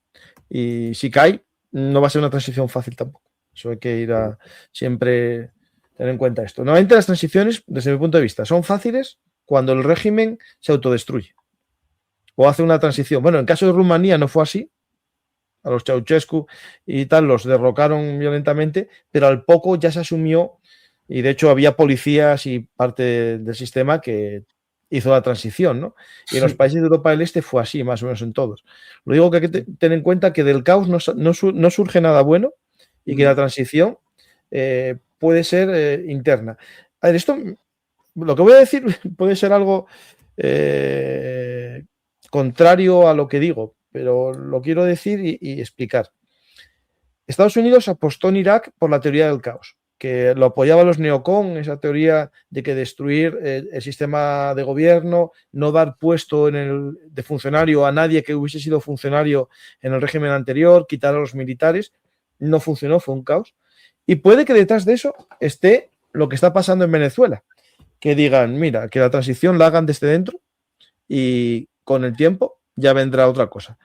Y si cae, no va a ser una transición fácil tampoco. Eso hay que ir a siempre tener en cuenta esto. Normalmente las transiciones, desde mi punto de vista, son fáciles cuando el régimen se autodestruye o hace una transición. Bueno, en caso de Rumanía no fue así. A los Ceausescu y tal los derrocaron violentamente, pero al poco ya se asumió y de hecho había policías y parte del sistema que hizo la transición, ¿no? Y en los países de Europa del Este fue así, más o menos en todos. Lo digo que hay que tener en cuenta que del caos no surge nada bueno y que la transición puede ser interna. A ver, esto, lo que voy a decir puede ser algo contrario a lo que digo, pero lo quiero decir y explicar. Estados Unidos apostó en Irak por la teoría del caos, que lo apoyaban los neocon, esa teoría de que destruir el sistema de gobierno, no dar puesto de funcionario a nadie que hubiese sido funcionario en el régimen anterior, quitar a los militares, no funcionó, fue un caos. Y puede que detrás de eso esté lo que está pasando en Venezuela, que digan, mira, que la transición la hagan desde dentro y con el tiempo ya vendrá otra cosa.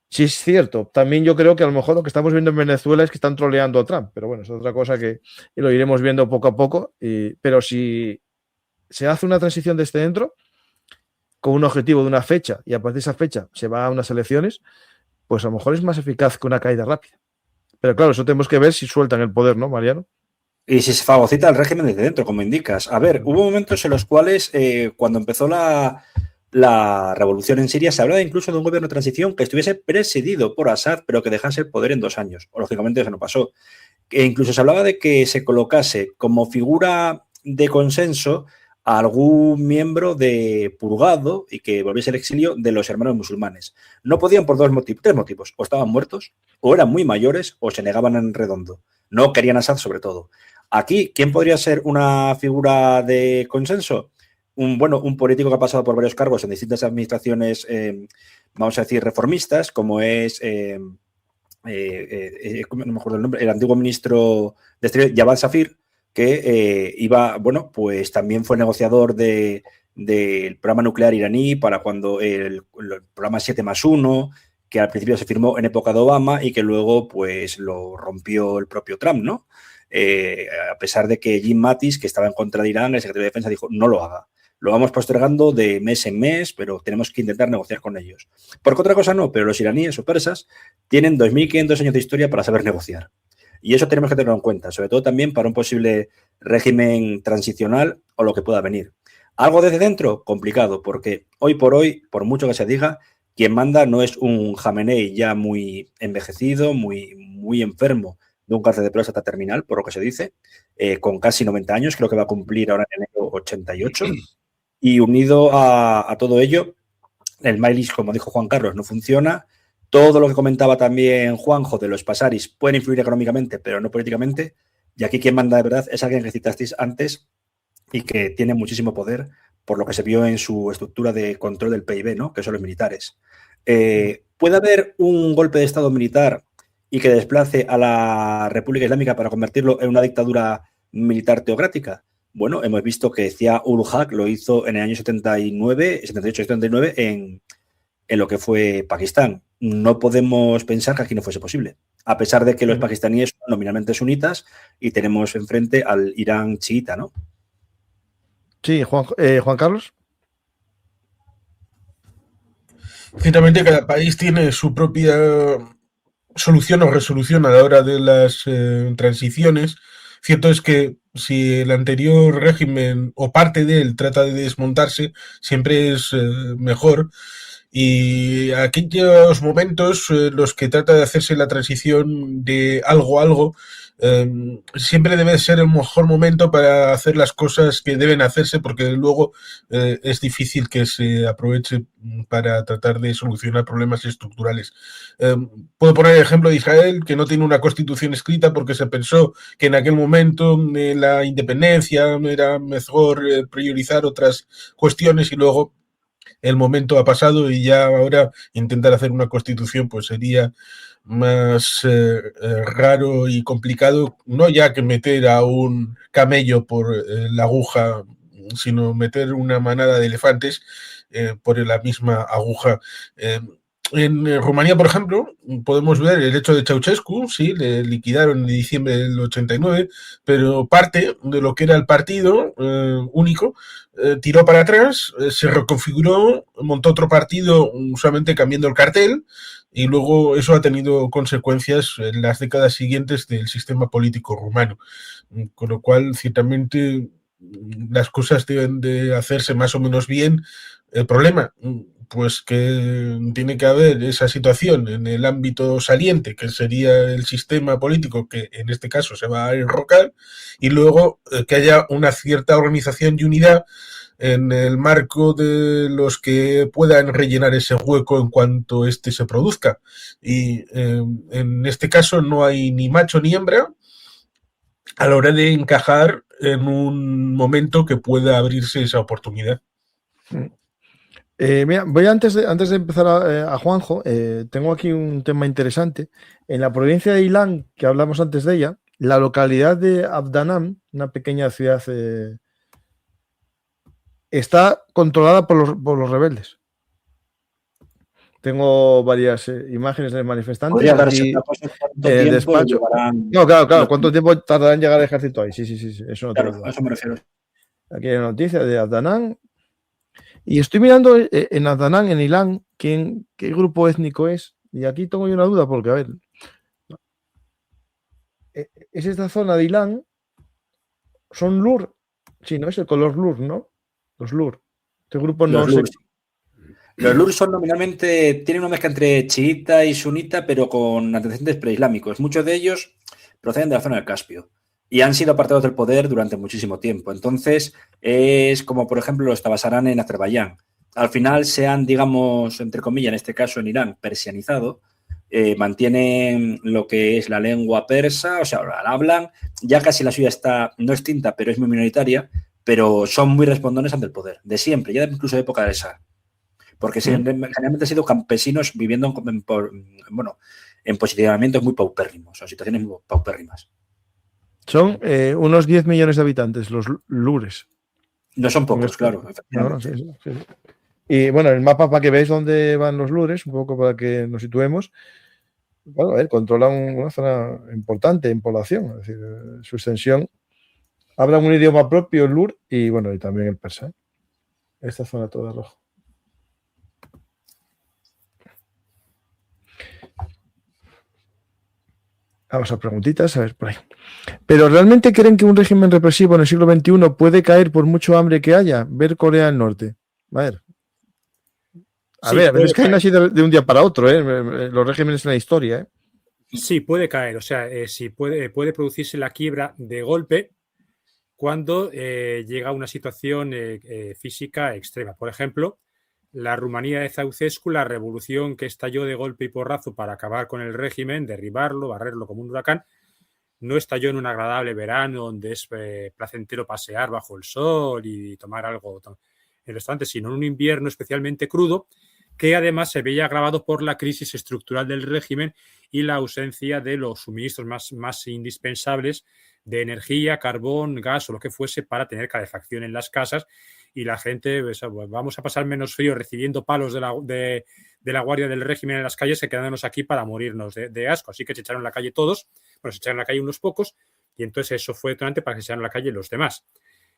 Sí, es cierto. También yo creo que a lo mejor lo que estamos viendo en Venezuela es que están troleando a Trump, pero bueno, es otra cosa que lo iremos viendo poco a poco. Pero si se hace una transición desde dentro con un objetivo de una fecha y a partir de esa fecha se va a unas elecciones, pues a lo mejor es más eficaz que una caída rápida. Pero claro, eso tenemos que ver si sueltan el poder, ¿no, Mariano? Y si se fagocita el régimen desde dentro, como indicas. A ver, hubo momentos en los cuales, cuando empezó la revolución en Siria, se hablaba incluso de un gobierno de transición que estuviese presidido por Assad, pero que dejase el poder en 2 años. O, lógicamente, eso no pasó. E incluso se hablaba de que se colocase como figura de consenso a algún miembro de purgado y que volviese al exilio de los hermanos musulmanes. No podían por 3 motivos. O estaban muertos, o eran muy mayores, o se negaban en redondo. No querían a Assad, sobre todo. Aquí, ¿quién podría ser una figura de consenso? Un político que ha pasado por varios cargos en distintas administraciones, vamos a decir, reformistas, como es, no me acuerdo el nombre, el antiguo ministro de Exterior, Javad Zarif, que pues también fue negociador del programa nuclear iraní para cuando el programa 7+1, que al principio se firmó en época de Obama y que luego pues lo rompió el propio Trump, ¿no? A pesar de que Jim Mattis, que estaba en contra de Irán, el secretario de Defensa, dijo, no lo haga. Lo vamos postergando de mes en mes, pero tenemos que intentar negociar con ellos. Porque otra cosa no, pero los iraníes o persas tienen 2.500 años de historia para saber negociar. Y eso tenemos que tenerlo en cuenta, sobre todo también para un posible régimen transicional o lo que pueda venir. Algo desde dentro, complicado, porque hoy, por mucho que se diga, quien manda no es un Jamenei ya muy envejecido, muy enfermo, de un cáncer de próstata terminal, por lo que se dice, con casi 90 años, creo que va a cumplir ahora en enero 88. Y unido a todo ello, el Majlis, como dijo Juan Carlos, no funciona. Todo lo que comentaba también Juanjo de los pasaris pueden influir económicamente, pero no políticamente. Y aquí quien manda de verdad es alguien que citasteis antes y que tiene muchísimo poder por lo que se vio en su estructura de control del PIB, ¿no? Que son los militares. ¿Puede haber un golpe de Estado militar y que desplace a la República Islámica para convertirlo en una dictadura militar teocrática? Bueno, hemos visto que Zia-ul Haq lo hizo en el año 79, 78-79 en lo que fue Pakistán. No podemos pensar que aquí no fuese posible, a pesar de que los pakistaníes son nominalmente sunitas y tenemos enfrente al Irán chiita, ¿no? Sí, Juan Carlos. Ciertamente cada país tiene su propia solución o resolución a la hora de las transiciones. Cierto es que si el anterior régimen o parte de él trata de desmontarse, siempre es mejor. Y aquellos momentos los que trata de hacerse la transición de algo a algo, siempre debe ser el mejor momento para hacer las cosas que deben hacerse, porque luego es difícil que se aproveche para tratar de solucionar problemas estructurales. Puedo poner el ejemplo de Israel, que no tiene una constitución escrita porque se pensó que en aquel momento la independencia era mejor priorizar otras cuestiones y luego el momento ha pasado y ya ahora intentar hacer una constitución pues sería más raro y complicado, no ya que meter a un camello por la aguja, sino meter una manada de elefantes por la misma aguja. En Rumanía, por ejemplo, podemos ver el hecho de Ceausescu, sí, le liquidaron en diciembre del 89, pero parte de lo que era el partido único tiró para atrás, se reconfiguró, montó otro partido solamente cambiando el cartel y luego eso ha tenido consecuencias en las décadas siguientes del sistema político rumano. Con lo cual, ciertamente, las cosas deben de hacerse más o menos bien. El problema, pues que tiene que haber esa situación en el ámbito saliente, que sería el sistema político, que en este caso se va a enrocar, y luego que haya una cierta organización y unidad en el marco de los que puedan rellenar ese hueco en cuanto éste se produzca. Y en este caso no hay ni macho ni hembra a la hora de encajar en un momento que pueda abrirse esa oportunidad. Mira, voy antes de empezar a Juanjo, tengo aquí un tema interesante. En la provincia de Ilán, que hablamos antes de ella, la localidad de Abdanam, una pequeña ciudad, está controlada por los rebeldes. Tengo varias imágenes de manifestantes. Podría darse Aquí, una cosa en cuánto el tiempo despacho. llevarán... No, claro. ¿Cuánto tiempo tardará en llegar el ejército ahí? Sí, eso no tengo Claro, duda. a eso me refiero. Aquí hay una noticia de Abdanam. Y estoy mirando en Adnan, en Ilán, qué grupo étnico es. Y aquí tengo yo una duda, porque, a ver, es esta zona de Ilán, son Lur. Sí, no es el color Lur, ¿no? Los Lur. Este grupo no sé. Los Lur son nominalmente, tienen una mezcla entre chiita y sunita, pero con antecedentes preislámicos. Muchos de ellos proceden de la zona del Caspio y han sido apartados del poder durante muchísimo tiempo. Entonces, es como, por ejemplo, los Tabasarán en Azerbaiyán. Al final se han, digamos, entre comillas, en este caso en Irán, persianizado, mantienen lo que es la lengua persa, o sea, la hablan, ya casi la suya está, no extinta, pero es muy minoritaria, pero son muy respondones ante el poder, de siempre, ya incluso de época del Shah. Porque generalmente han sido campesinos viviendo en posicionamientos muy paupérrimos, o situaciones muy paupérrimas. Son unos 10 millones de habitantes, los Lures. No son pocos, claro. No, sí. Y bueno, el mapa para que veáis dónde van los Lures, un poco para que nos situemos. Bueno, a ver, controla una zona importante en población, es decir, su extensión. Hablan un idioma propio, el Lur, y bueno, y también el persa. Esta zona toda roja. Vamos a preguntitas, a ver por ahí. ¿Pero realmente creen que un régimen represivo en el siglo XXI puede caer por mucho hambre que haya? Ver Corea del Norte. A ver. A veces caen así de un día para otro, los regímenes en la historia. Sí, puede caer. O sea, sí puede producirse la quiebra de golpe cuando llega una situación física extrema. Por ejemplo, la Rumanía de Ceausescu, la revolución que estalló de golpe y porrazo para acabar con el régimen, derribarlo, barrerlo como un huracán, no estalló en un agradable verano donde es placentero pasear bajo el sol y tomar algo en el restaurante, sino en un invierno especialmente crudo, que además se veía agravado por la crisis estructural del régimen y la ausencia de los suministros más indispensables de energía, carbón, gas o lo que fuese para tener calefacción en las casas, y la gente, pues, vamos a pasar menos frío recibiendo palos de la guardia del régimen en las calles que quedándonos aquí para morirnos de asco. Así que se echaron a la calle todos, bueno, se echaron a la calle unos pocos, y entonces eso fue detonante para que se echaran a la calle los demás.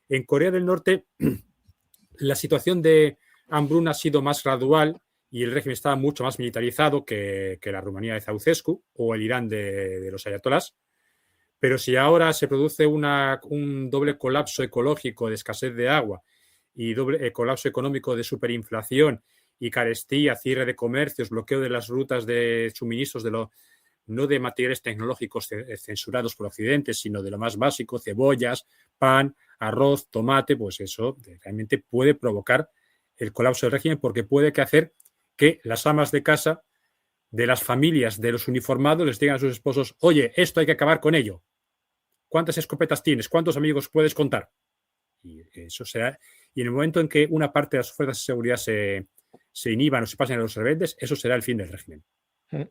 En Corea del Norte la situación de hambruna ha sido más gradual y el régimen estaba mucho más militarizado que la Rumanía de Ceausescu o el Irán de los ayatolás. Pero si ahora se produce un doble colapso ecológico de escasez de agua y doble colapso económico de superinflación y carestía, cierre de comercios, bloqueo de las rutas de suministros no de materiales tecnológicos censurados por Occidente, sino de lo más básico, cebollas, pan, arroz, tomate, pues eso realmente puede provocar el colapso del régimen, porque puede hacer que las amas de casa de las familias de los uniformados les digan a sus esposos: oye, esto hay que acabar con ello. ¿Cuántas escopetas tienes? ¿Cuántos amigos puedes contar? Y eso será. Y en el momento en que una parte de las fuerzas de seguridad se inhiban o se pasen a los rebeldes, eso será el fin del régimen.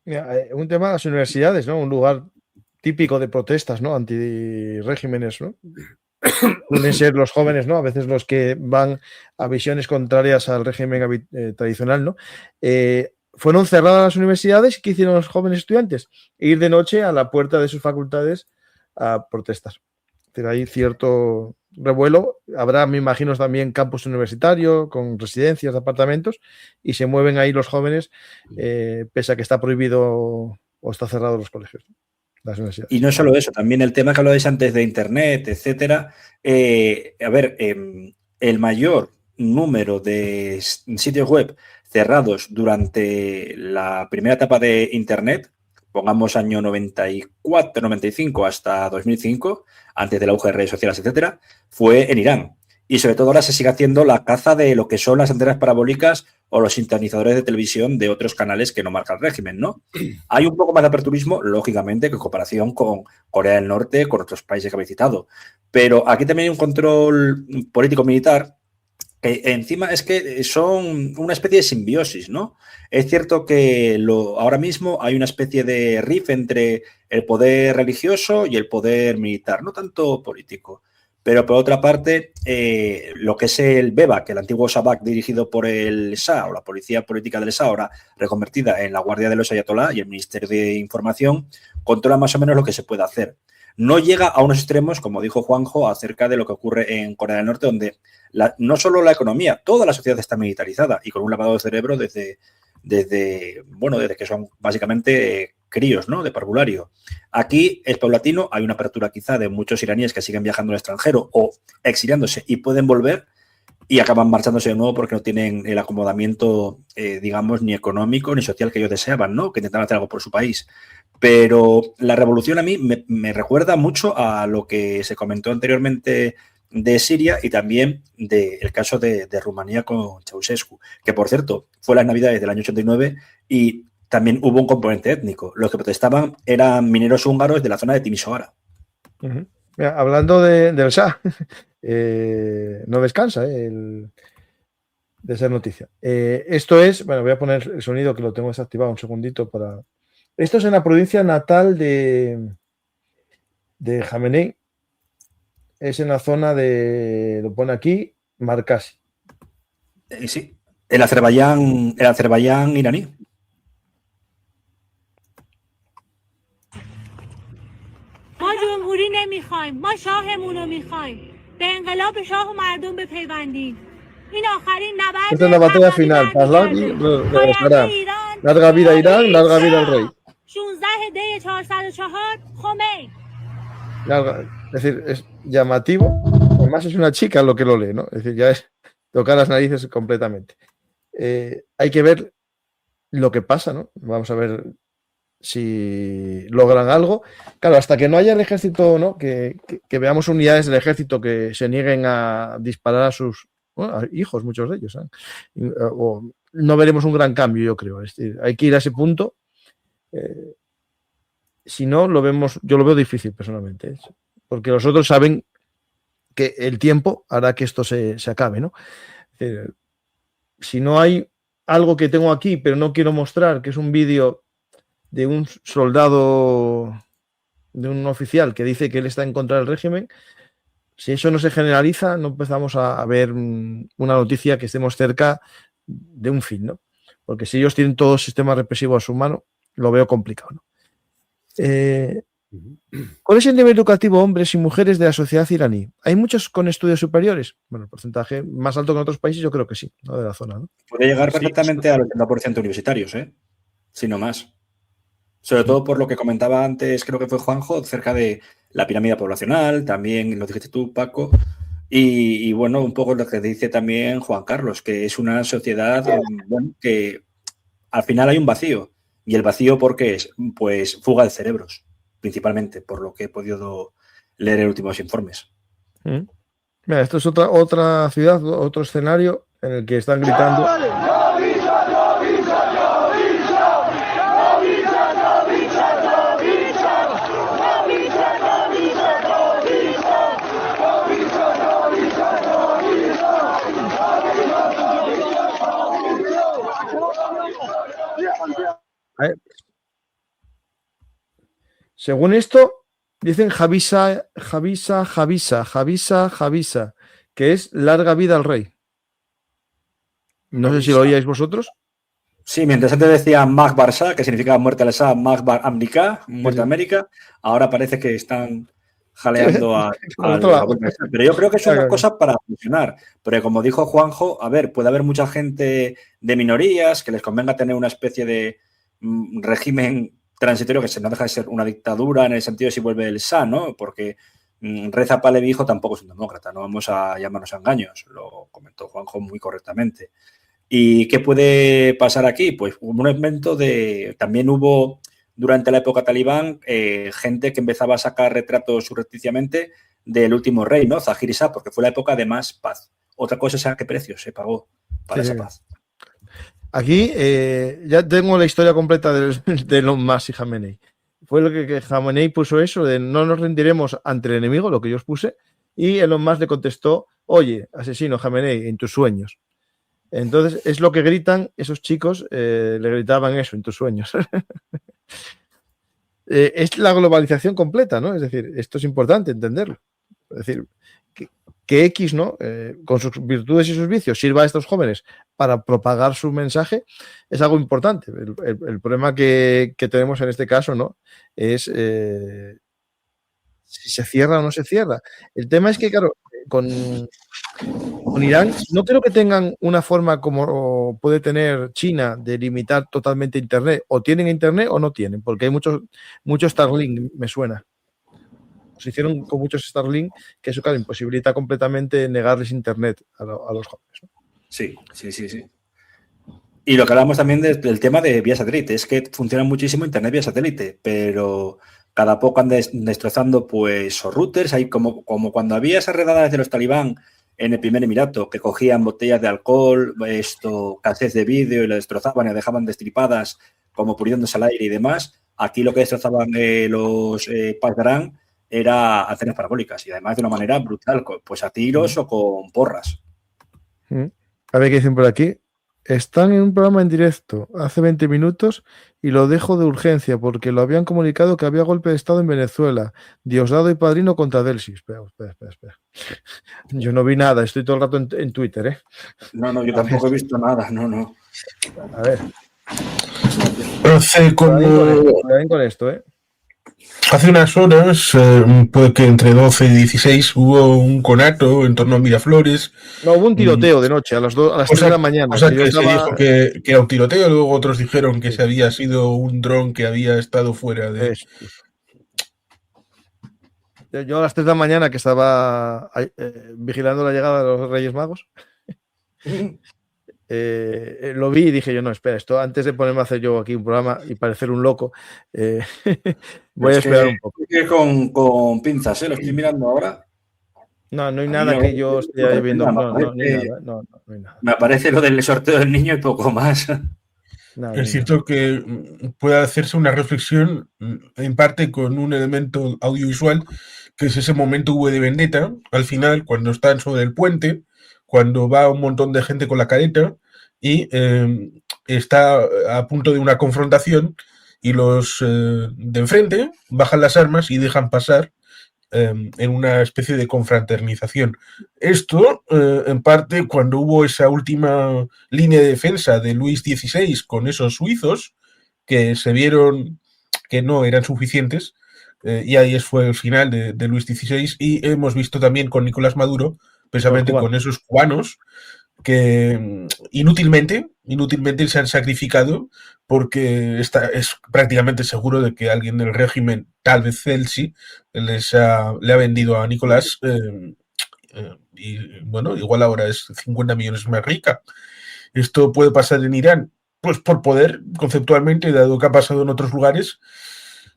Mira, un tema de las universidades, ¿no? Un lugar típico de protestas, ¿no? Antirregímenes, ¿no? Pueden ser los jóvenes, ¿no? A veces los que van a visiones contrarias al régimen tradicional, ¿no? Fueron cerradas las universidades. ¿Qué hicieron los jóvenes estudiantes? Ir de noche a la puerta de sus facultades a protestar. Es decir, hay cierto revuelo. Habrá, me imagino, también campus universitario con residencias de apartamentos, y se mueven ahí los jóvenes, pese a que está prohibido o está cerrado los colegios. Y no solo eso, también el tema que hablabais antes de Internet, etcétera. El mayor número de sitios web cerrados durante la primera etapa de Internet, pongamos año 94, 95 hasta 2005, antes del auge de redes sociales, etcétera, fue en Irán. Y sobre todo ahora se sigue haciendo la caza de lo que son las antenas parabólicas o los sintonizadores de televisión de otros canales que no marca el régimen, ¿no? Hay un poco más de aperturismo, lógicamente, que en comparación con Corea del Norte, con otros países que habéis citado. Pero aquí también hay un control político-militar que encima es que son una especie de simbiosis, ¿no? Es cierto que ahora mismo hay una especie de riff entre el poder religioso y el poder militar, no tanto político. Pero por otra parte, lo que es el BEBAC, el antiguo Sabak dirigido por el Shah o la policía política del Shah, ahora reconvertida en la Guardia de los Ayatolá, y el Ministerio de Información, controla más o menos lo que se puede hacer. No llega a unos extremos, como dijo Juanjo, acerca de lo que ocurre en Corea del Norte, donde no solo la economía, toda la sociedad está militarizada y con un lavado de cerebro desde que son básicamente críos, ¿no? De parvulario. Aquí es paulatino, hay una apertura quizá de muchos iraníes que siguen viajando al extranjero o exiliándose y pueden volver y acaban marchándose de nuevo porque no tienen el acomodamiento, digamos, ni económico ni social que ellos deseaban, ¿no? Que intentaban hacer algo por su país. Pero la revolución a mí me recuerda mucho a lo que se comentó anteriormente de Siria y también del caso de Rumanía con Ceausescu, que por cierto fue las Navidades del año 89 y también hubo un componente étnico. Los que protestaban eran mineros húngaros de la zona de Timisoara. Mira, hablando del Shah, no descansa de esa noticia. Esto es, bueno, voy a poner el sonido que lo tengo desactivado un segundito para... Esto es en la provincia natal de Jamenei. Es en la zona lo pone aquí, Markazi. Sí, el Azerbaiyán iraní. ما جمهوری نمیخوایم، ما شاهمون رو میخوایم. به انقلاب شاه و مردم بپیوندیم. این آخرین نبرد. Esta es la batalla final. Pahlavi regresará. Larga vida Irán, larga vida al rey. 16 دی 404 خمین. Es decir, es llamativo. Además es una chica lo que lo lee, ¿no? Es decir, ya es tocar las narices completamente. Hay que ver lo que pasa, ¿no? Vamos a ver si logran algo. Claro, hasta que no haya el ejército, ¿no? Que veamos unidades del ejército que se nieguen a disparar a sus hijos, muchos de ellos, no veremos un gran cambio, yo creo. Es decir, hay que ir a ese punto. Si no, yo lo veo difícil personalmente, ¿eh? Porque los otros saben que el tiempo hará que esto se acabe, ¿no? Si no hay algo que tengo aquí, pero no quiero mostrar, que es un vídeo de un soldado, de un oficial que dice que él está en contra del régimen, si eso no se generaliza, no empezamos a ver una noticia que estemos cerca de un fin, ¿no? Porque si ellos tienen todo el sistema represivo a su mano, lo veo complicado, ¿no? ¿Cuál es el nivel educativo hombres y mujeres de la sociedad iraní? ¿Hay muchos con estudios superiores? Bueno, el porcentaje más alto que en otros países yo creo que sí, ¿no? De la zona, ¿no? Puede llegar perfectamente al 80% universitarios, si no más. Sobre todo por lo que comentaba antes, creo que fue Juanjo, cerca de la pirámide poblacional, también lo dijiste tú, Paco, y bueno, un poco lo que dice también Juan Carlos, que es una sociedad que al final hay un vacío. ¿Y el vacío por qué es? Pues fuga de cerebros, principalmente, por lo que he podido leer en últimos informes. Mira, esto es otra ciudad, otro escenario en el que están gritando. Según esto, dicen Javisa, que es larga vida al rey. No sé si lo oíais vosotros. Sí, mientras antes decía Mag Barça, que significa muerte al Shah, Mag Bar Amrika, muerte a América, ahora parece que están jaleando a pero yo creo que es una cosa para funcionar, porque como dijo Juanjo, a ver, puede haber mucha gente de minorías que les convenga tener una especie de régimen transitorio que se no deja de ser una dictadura en el sentido de si vuelve el Shah, ¿no? Porque Reza Pahlavi hijo tampoco es un demócrata, no vamos a llamarnos a engaños, lo comentó Juanjo muy correctamente. ¿Y qué puede pasar aquí? Pues un momento también hubo durante la época talibán gente que empezaba a sacar retratos surrepticiamente del último rey, ¿no? Zahir Shah, porque fue la época de más paz. Otra cosa es a qué precio se pagó para esa paz. Aquí ya tengo la historia completa de Elon Musk y Khamenei. Fue lo que Khamenei puso eso de no nos rendiremos ante el enemigo, lo que yo os puse, y Elon Musk le contestó, oye, asesino Khamenei, en tus sueños. Entonces, es lo que gritan esos chicos, le gritaban eso en tus sueños. Es la globalización completa, ¿no? Es decir, esto es importante entenderlo. Es decir, que X, ¿no? Con sus virtudes y sus vicios, sirva a estos jóvenes para propagar su mensaje, es algo importante. El problema que tenemos en este caso, ¿no? Es si se cierra o no se cierra. El tema es que, claro, con Irán no creo que tengan una forma como puede tener China de limitar totalmente Internet. O tienen Internet o no tienen, porque hay mucho Starlink, me suena. Se hicieron con muchos Starlink, que eso, claro, imposibilita completamente negarles Internet a los jóvenes, ¿no? Sí. Y lo que hablamos también del tema de vía satélite, es que funciona muchísimo Internet vía satélite, pero cada poco andan destrozando pues routers, hay como cuando había esas redadas de los talibán en el primer Emirato, que cogían botellas de alcohol, cassettes de vídeo y lo destrozaban y las dejaban destripadas, como pudriéndose al aire y demás. Aquí lo que destrozaban los Pasdarán era antenas parabólicas y además de una manera brutal, pues a tiros o con porras. A ver qué dicen por aquí. Están en un programa en directo hace 20 minutos y lo dejo de urgencia porque lo habían comunicado que había golpe de estado en Venezuela. Diosdado y Padrino contra Delsi. Espera. Yo no vi nada, estoy todo el rato en Twitter, ¿eh? No, yo tampoco he visto nada, no. A ver. Cuidado con esto, ¿eh? Hace unas horas, puede que entre 12 y 16, hubo un conato en torno a Miraflores. No, hubo un tiroteo de noche, a las 3 de la mañana. O sea, que se dijo que era un tiroteo, luego otros dijeron que se había sido un dron que había estado fuera de... Yo a las 3 de la mañana que estaba vigilando la llegada de los Reyes Magos, lo vi y dije yo, no, espera, esto antes de ponerme a hacer yo aquí un programa y parecer un loco, voy a esperar un poco. Con pinzas, lo estoy mirando ahora. No hay nada que yo esté viendo. No hay nada. Me aparece lo del sorteo del niño y poco más. Nada, Es cierto que puede hacerse una reflexión en parte con un elemento audiovisual, que es ese momento V de Vendetta, al final, cuando están sobre el puente, cuando va un montón de gente con la careta y está a punto de una confrontación y los de enfrente bajan las armas y dejan pasar en una especie de confraternización. Esto, en parte, cuando hubo esa última línea de defensa de Luis XVI con esos suizos, que se vieron que no eran suficientes, y ahí fue el final de Luis XVI, y hemos visto también con Nicolás Maduro, precisamente con esos cubanos, que inútilmente se han sacrificado porque es prácticamente seguro de que alguien del régimen, tal vez Celsi, le ha vendido a Nicolás y bueno, igual ahora es 50 millones más rica. Esto puede pasar en Irán, pues por poder, conceptualmente, dado que ha pasado en otros lugares,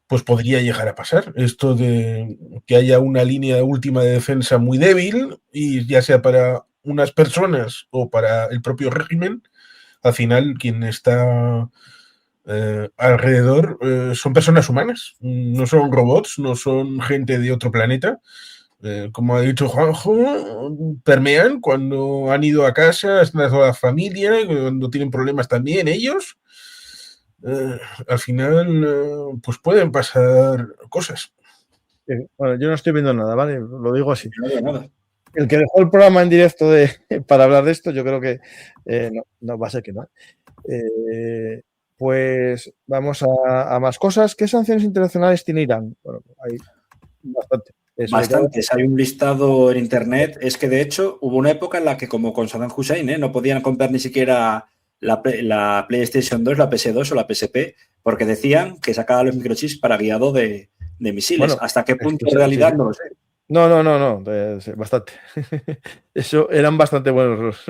pues podría llegar a pasar. Esto de que haya una línea última de defensa muy débil, y ya sea para unas personas o para el propio régimen, al final quien está alrededor son personas humanas, no son robots, no son gente de otro planeta. Como ha dicho Juanjo, permean cuando han ido a casa, están toda la familia, cuando tienen problemas también ellos. Al final, pues pueden pasar cosas. Bueno, yo no estoy viendo nada, ¿vale? Lo digo así. Nada. El que dejó el programa en directo para hablar de esto, yo creo que no va a ser que no. Pues vamos a más cosas. ¿Qué sanciones internacionales tiene Irán? Bueno, hay bastante. Bastantes. Hay un listado en internet. Es que de hecho hubo una época en la que, como con Saddam Hussein, no podían comprar ni siquiera la PlayStation 2, la PS2 o la PSP, porque decían que sacaba los microchips para guiado de misiles. Bueno, ¿hasta qué punto en realidad? Sí. No lo sé. No, bastante. Eso eran bastante buenos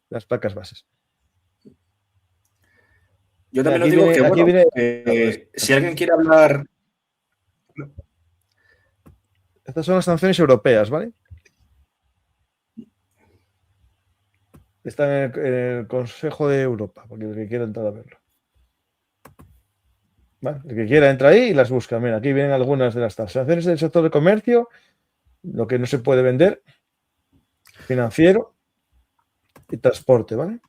las placas bases. Yo también os digo que si alguien quiere hablar... Estas son las sanciones europeas, ¿vale? Está en el Consejo de Europa, porque el que quiera entrar a verlo. ¿Vale? El que quiera entra ahí y las busca. Mira, aquí vienen algunas de las sanciones del sector de comercio, lo que no se puede vender, financiero y transporte, ¿vale?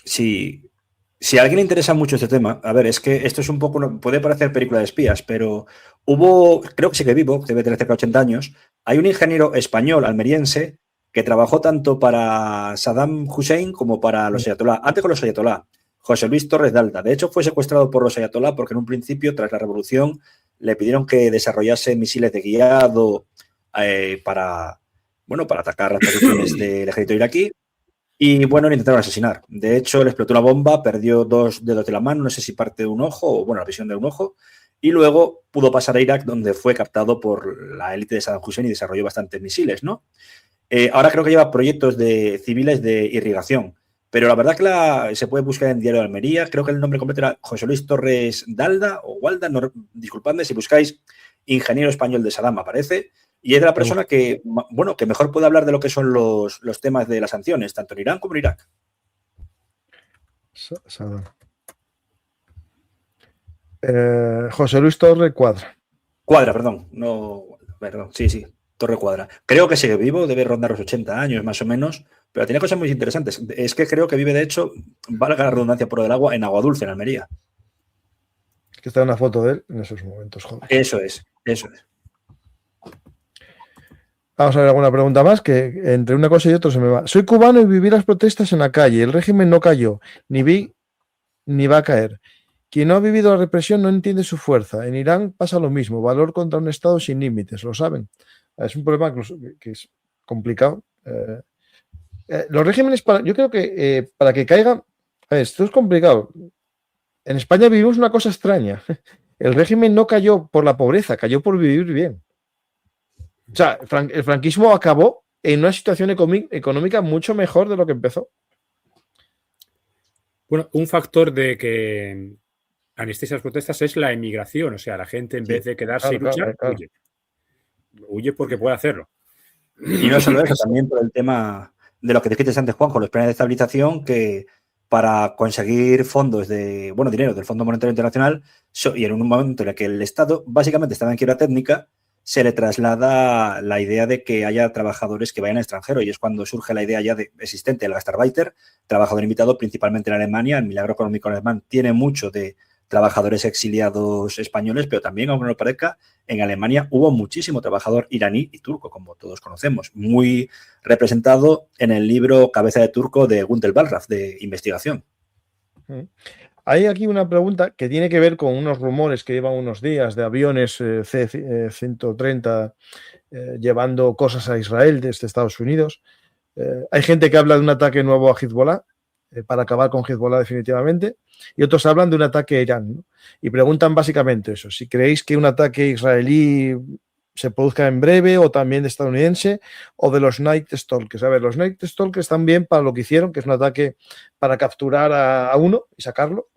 Si a alguien le interesa mucho este tema, a ver, es que esto es un poco, puede parecer película de espías, pero creo que sigue vivo, debe tener cerca de 80 años, hay un ingeniero español, almeriense, que trabajó tanto para Saddam Hussein como para los ayatolá, antes con los ayatolá, José Luis Torres Dalda. De hecho, fue secuestrado por los ayatolá porque en un principio, tras la revolución, le pidieron que desarrollase misiles de guiado para atacar las posiciones del ejército iraquí. Y bueno, le intentaron asesinar. De hecho, le explotó una bomba, perdió 2 dedos de la mano, no sé si parte de un ojo o, bueno, la visión de un ojo. Y luego pudo pasar a Irak, donde fue captado por la élite de Saddam Hussein y desarrolló bastantes misiles, ¿no? Ahora creo que lleva proyectos civiles de irrigación. Pero la verdad que se puede buscar en Diario de Almería. Creo que el nombre completo era José Luis Torres Dalda o Walda. No, disculpadme, si buscáis ingeniero español de Saddam aparece. Y es de la persona que mejor puede hablar de lo que son los temas de las sanciones, tanto en Irán como en Irak. José Luis Torre Cuadra. Sí, Torre Cuadra. Creo que sigue vivo, debe rondar los 80 años más o menos, pero tiene cosas muy interesantes. Es que creo que vive, de hecho, valga la redundancia por el agua, en Aguadulce, en Almería. Que está una foto de él en esos momentos, joder. Eso es. Vamos a ver alguna pregunta más, que entre una cosa y otra se me va. Soy cubano y viví las protestas en la calle. El régimen no cayó, ni vi ni va a caer. Quien no ha vivido la represión no entiende su fuerza. En Irán pasa lo mismo. Valor contra un Estado sin límites, lo saben. Es un problema que es complicado. Los regímenes, yo creo que para que caigan, esto es complicado. En España vivimos una cosa extraña. El régimen no cayó por la pobreza, cayó por vivir bien. O sea, el franquismo acabó en una situación económica mucho mejor de lo que empezó. Bueno, un factor de que anestesia las protestas es la emigración. O sea, la gente en vez de quedarse y luchar, huye. Huye porque puede hacerlo. Y no solo eso, también por el tema de lo que dijiste antes, Juanjo, los planes de estabilización que para conseguir fondos dinero del Fondo Monetario Internacional, y en un momento en el que el Estado básicamente estaba en quiebra técnica, se le traslada la idea de que haya trabajadores que vayan al extranjero, y es cuando surge la idea ya existente del Gastarbeiter, trabajador invitado principalmente en Alemania. El milagro económico alemán tiene mucho de trabajadores exiliados españoles, pero también, aunque no lo parezca, en Alemania hubo muchísimo trabajador iraní y turco, como todos conocemos, muy representado en el libro Cabeza de Turco de Günter Wallraff, de investigación. Hay aquí una pregunta que tiene que ver con unos rumores que llevan unos días de aviones C-130 llevando cosas a Israel desde Estados Unidos. Hay gente que habla de un ataque nuevo a Hezbollah, para acabar con Hezbollah definitivamente, y otros hablan de un ataque a Irán, ¿no? Y preguntan básicamente eso, si creéis que un ataque israelí se produzca en breve, o también estadounidense, o de los Night Stalkers. A ver, los Night Stalkers están bien para lo que hicieron, que es un ataque para capturar a uno y sacarlo,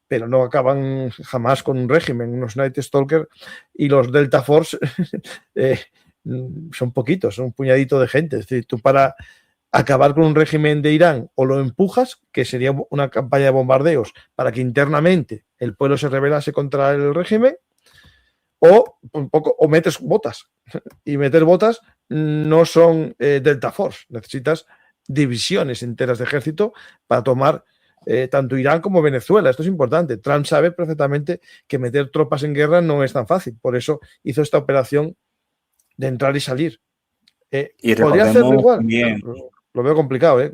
pero no acaban jamás con un régimen. Unos Night Stalkers y los Delta Force son poquitos, son un puñadito de gente. Es decir, tú para acabar con un régimen de Irán o lo empujas, que sería una campaña de bombardeos para que internamente el pueblo se rebelase contra el régimen, o metes botas. Y meter botas no son Delta Force. Necesitas divisiones enteras de ejército para tomar tanto Irán como Venezuela. Esto es importante. Trump sabe perfectamente que meter tropas en guerra no es tan fácil. Por eso hizo esta operación de entrar y salir. Y ¿Podría hacerlo igual? Bien. Lo veo complicado, ¿eh?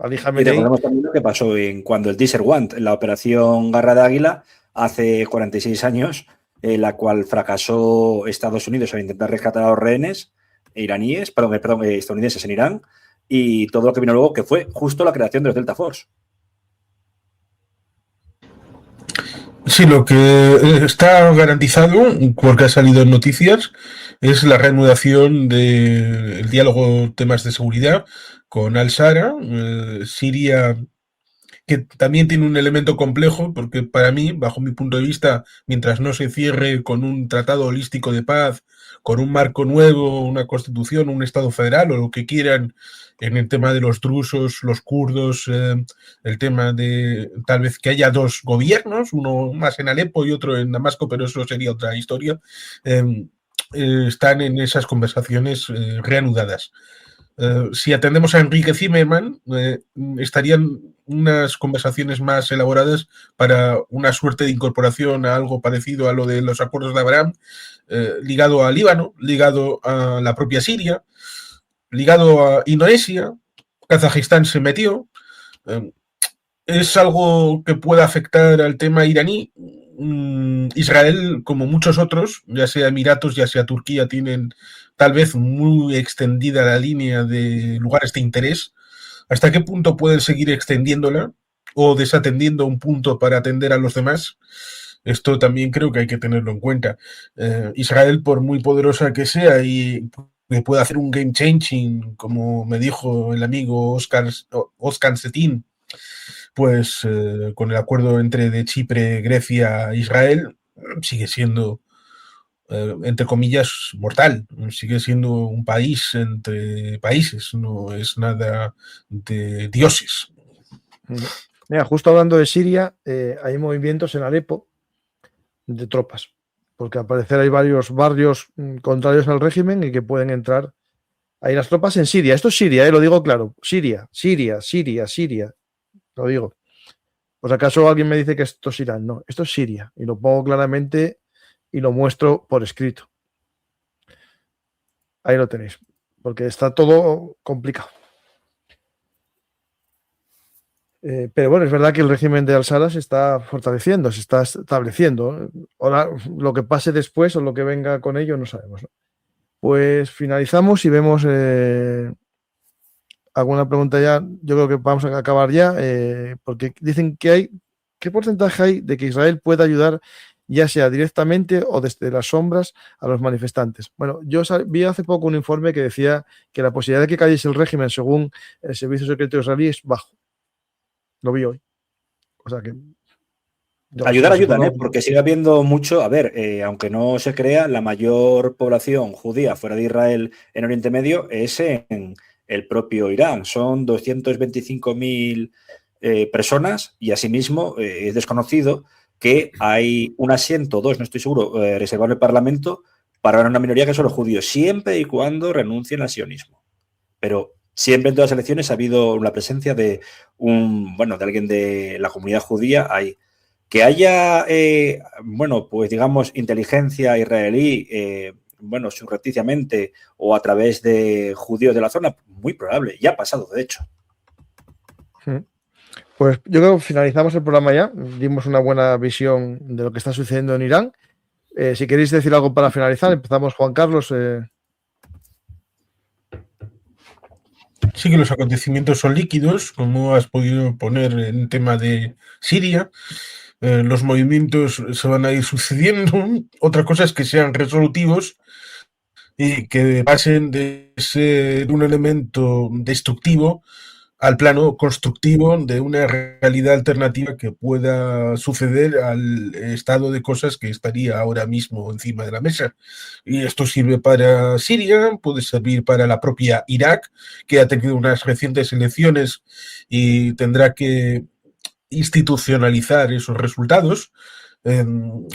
Y recordemos también lo que pasó cuando el Desert Want, la operación Garra de Águila, hace 46 años, la cual fracasó Estados Unidos al intentar rescatar a los rehenes estadounidenses en Irán, y todo lo que vino luego, que fue justo la creación de los Delta Force. Sí, lo que está garantizado, porque ha salido en noticias, es la reanudación del diálogo temas de seguridad con Al-Sara, Siria, que también tiene un elemento complejo, porque para mí, bajo mi punto de vista, mientras no se cierre con un tratado holístico de paz, con un marco nuevo, una constitución, un estado federal o lo que quieran en el tema de los drusos, los kurdos, el tema de tal vez que haya dos gobiernos, uno más en Alepo y otro en Damasco, pero eso sería otra historia, están en esas conversaciones reanudadas. Si atendemos a Enrique Zimmerman, estarían unas conversaciones más elaboradas para una suerte de incorporación a algo parecido a lo de los acuerdos de Abraham, ligado a Líbano, ligado a la propia Siria, ligado a Indonesia. Kazajistán se metió. Es algo que puede afectar al tema iraní. Israel, como muchos otros, ya sea Emiratos, ya sea Turquía, tienen tal vez muy extendida la línea de lugares de interés. ¿Hasta qué punto pueden seguir extendiéndola o desatendiendo un punto para atender a los demás? Esto también creo que hay que tenerlo en cuenta. Israel, por muy poderosa que sea y que pueda hacer un game changing, como me dijo el amigo Oscar Setín, pues con el acuerdo de Chipre, Grecia e Israel, sigue siendo, entre comillas, mortal. Sigue siendo un país entre países, no es nada de dioses. Mira, justo hablando de Siria, hay movimientos en Alepo de tropas, porque al parecer hay varios barrios contrarios al régimen y que pueden entrar ahí las tropas en Siria. Esto es Siria, lo digo claro. Siria. Lo digo. Pues acaso alguien me dice que esto es Irán. No, esto es Siria. Y lo pongo claramente y lo muestro por escrito. Ahí lo tenéis. Porque está todo complicado. Pero bueno, es verdad que el régimen de Al-Sara se está fortaleciendo, se está estableciendo. Ahora, lo que pase después o lo que venga con ello, no sabemos, ¿no? Pues finalizamos y vemos alguna pregunta ya. Yo creo que vamos a acabar ya, porque dicen que hay, ¿qué porcentaje hay de que Israel pueda ayudar, ya sea directamente o desde las sombras, a los manifestantes? Bueno, yo vi hace poco un informe que decía que la posibilidad de que cayese el régimen según el Servicio Secreto israelí es bajo. Lo vi hoy. O sea que... Ayudan, porque sigue habiendo mucho. A ver, aunque no se crea, la mayor población judía fuera de Israel en Oriente Medio es en el propio Irán. Son 225.000 personas y asimismo es desconocido que hay un asiento, 2, no estoy seguro, reservado en el Parlamento para una minoría que son los judíos, siempre y cuando renuncien al sionismo. Pero siempre en todas las elecciones ha habido la presencia de de alguien de la comunidad judía ahí. Que haya, pues digamos, inteligencia israelí, subrepticiamente o a través de judíos de la zona, muy probable, ya ha pasado, de hecho. Pues yo creo que finalizamos el programa ya, dimos una buena visión de lo que está sucediendo en Irán. Si queréis decir algo para finalizar, empezamos, Juan Carlos. Sí que los acontecimientos son líquidos, como has podido poner en el tema de Siria. Los movimientos se van a ir sucediendo. Otra cosa es que sean resolutivos y que pasen de ser un elemento destructivo al plano constructivo de una realidad alternativa que pueda suceder al estado de cosas que estaría ahora mismo encima de la mesa. Y esto sirve para Siria, puede servir para la propia Irak, que ha tenido unas recientes elecciones y tendrá que institucionalizar esos resultados,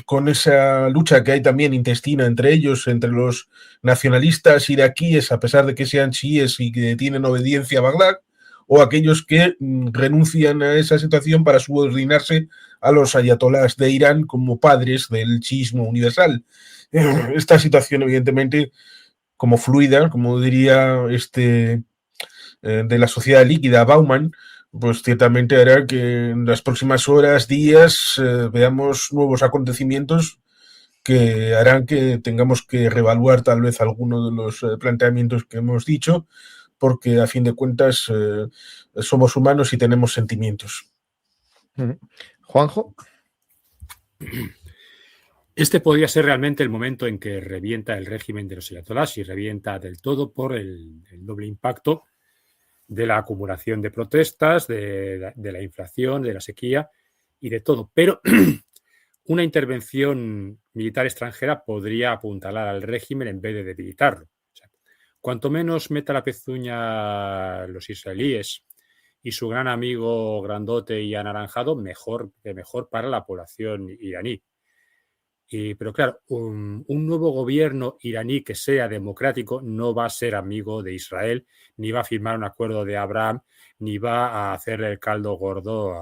con esa lucha que hay también intestina entre ellos, entre los nacionalistas iraquíes, a pesar de que sean chiíes y que tienen obediencia a Bagdad, o aquellos que renuncian a esa situación para subordinarse a los ayatolás de Irán como padres del chiismo universal. Esta situación, evidentemente, como fluida, como diría de la sociedad líquida, Bauman, pues ciertamente hará que en las próximas horas, días, veamos nuevos acontecimientos que harán que tengamos que reevaluar tal vez alguno de los planteamientos que hemos dicho, porque a fin de cuentas somos humanos y tenemos sentimientos. Juanjo. Este podría ser realmente el momento en que revienta el régimen de los ayatolás y revienta del todo por el doble impacto de la acumulación de protestas, de la inflación, de la sequía y de todo. Pero una intervención militar extranjera podría apuntalar al régimen en vez de debilitarlo. O sea, cuanto menos meta la pezuña los israelíes y su gran amigo grandote y anaranjado, mejor para la población iraní. Pero claro, un nuevo gobierno iraní que sea democrático no va a ser amigo de Israel, ni va a firmar un acuerdo de Abraham, ni va a hacerle el caldo gordo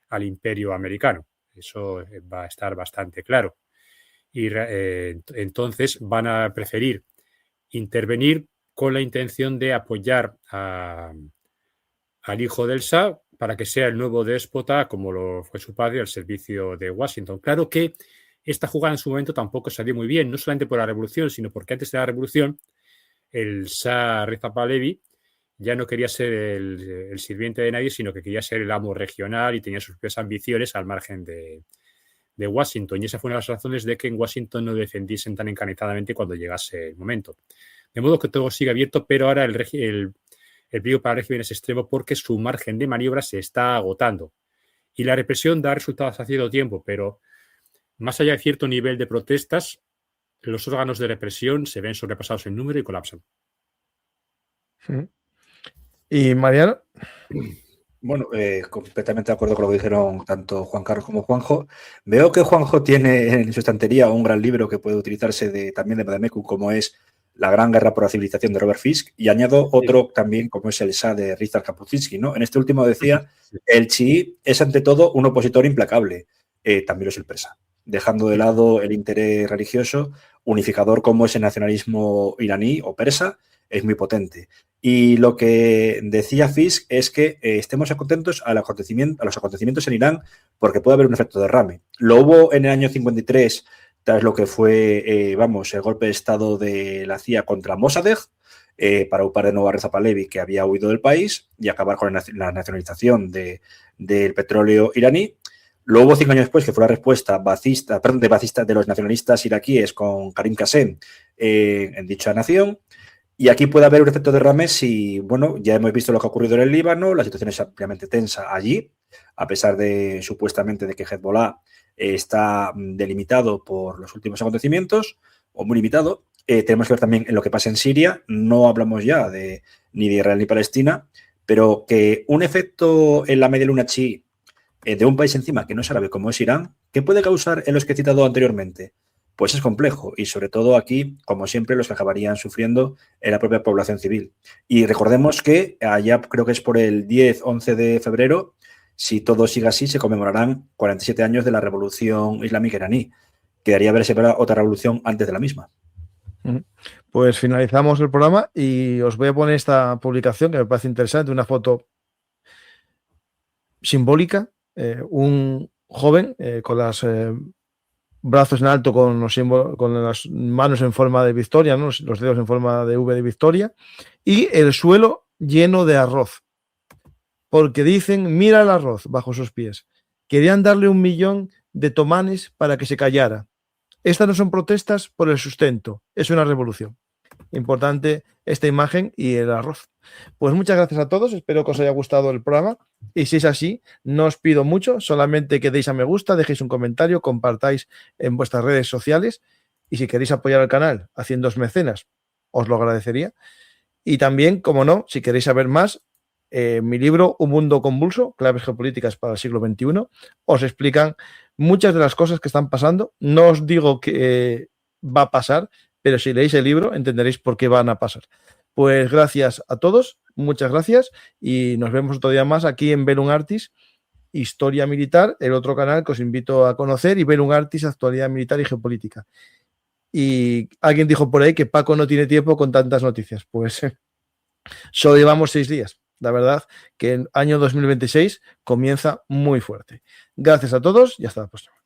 al imperio americano. Eso va a estar bastante claro. Y entonces van a preferir intervenir con la intención de apoyar al hijo del Shah para que sea el nuevo déspota, como lo fue su padre, al servicio de Washington. Claro que esta jugada en su momento tampoco salió muy bien, no solamente por la revolución, sino porque antes de la revolución el Shah Reza Pahlavi ya no quería ser el sirviente de nadie, sino que quería ser el amo regional y tenía sus propias ambiciones al margen de Washington. Y esa fue una de las razones de que en Washington no defendiesen tan encanetadamente cuando llegase el momento. De modo que todo sigue abierto, pero ahora el peligro para el régimen es extremo porque su margen de maniobra se está agotando. Y la represión da resultados a cierto tiempo, pero más allá de cierto nivel de protestas, los órganos de represión se ven sobrepasados en número y colapsan. ¿Y Mariano? Bueno, completamente de acuerdo con lo que dijeron tanto Juan Carlos como Juanjo. Veo que Juanjo tiene en su estantería un gran libro que puede utilizarse también de Vademecum, como es La gran guerra por la civilización de Robert Fisk, y añado otro también como es el Shah de Richard Kapuscinski, ¿no? En este último decía, el chií es ante todo un opositor implacable, también lo es el persa, dejando de lado el interés religioso, unificador como es el nacionalismo iraní o persa, es muy potente. Y lo que decía Fisk es que estemos contentos a los acontecimientos en Irán porque puede haber un efecto derrame. Lo hubo en el año 53 tras lo que fue, el golpe de estado de la CIA contra Mossadegh, para upar de nuevo a Reza Pahlavi, que había huido del país, y acabar con la nacionalización del petróleo iraní. Lo hubo 5 años después, que fue la respuesta de los nacionalistas iraquíes con Karim Qasem en dicha nación. Y aquí puede haber un efecto derrame si, ya hemos visto lo que ha ocurrido en el Líbano, la situación es ampliamente tensa allí, a pesar de supuestamente de que Hezbollah está delimitado por los últimos acontecimientos, o muy limitado. Tenemos que ver también en lo que pasa en Siria. No hablamos ya ni de Israel ni Palestina, pero que un efecto en la media luna Chi de un país encima que no es árabe como es Irán, ¿qué puede causar en los que he citado anteriormente? Pues es complejo y sobre todo aquí, como siempre, los que acabarían sufriendo es la propia población civil. Y recordemos que allá creo que es por el 10-11 de febrero, si todo sigue así, se conmemorarán 47 años de la Revolución Islámica iraní. Quedaría ver si habrá otra revolución antes de la misma. Pues finalizamos el programa y os voy a poner esta publicación que me parece interesante, una foto simbólica, un joven con los brazos en alto con las manos en forma de victoria, ¿no? Los dedos en forma de V de victoria, y el suelo lleno de arroz, porque dicen, mira el arroz bajo sus pies. Querían darle 1 millón de tomanes para que se callara. Estas no son protestas por el sustento, es una revolución. Importante esta imagen y el arroz. Pues muchas gracias a todos, espero que os haya gustado el programa y si es así, no os pido mucho, solamente que deis a me gusta, dejéis un comentario, compartáis en vuestras redes sociales y si queréis apoyar al canal haciéndoos mecenas, os lo agradecería. Y también, como no, si queréis saber más, mi libro Un mundo convulso, claves geopolíticas para el siglo XXI, os explican muchas de las cosas que están pasando. No os digo que va a pasar, pero si leéis el libro entenderéis por qué van a pasar. Pues gracias a todos, muchas gracias y nos vemos otro día más aquí en Bellum Artis, Historia Militar, el otro canal que os invito a conocer, y Bellum Artis, Actualidad Militar y Geopolítica. Y alguien dijo por ahí que Paco no tiene tiempo con tantas noticias. Pues solo llevamos 6 días. La verdad que el año 2026 comienza muy fuerte. Gracias a todos y hasta la próxima.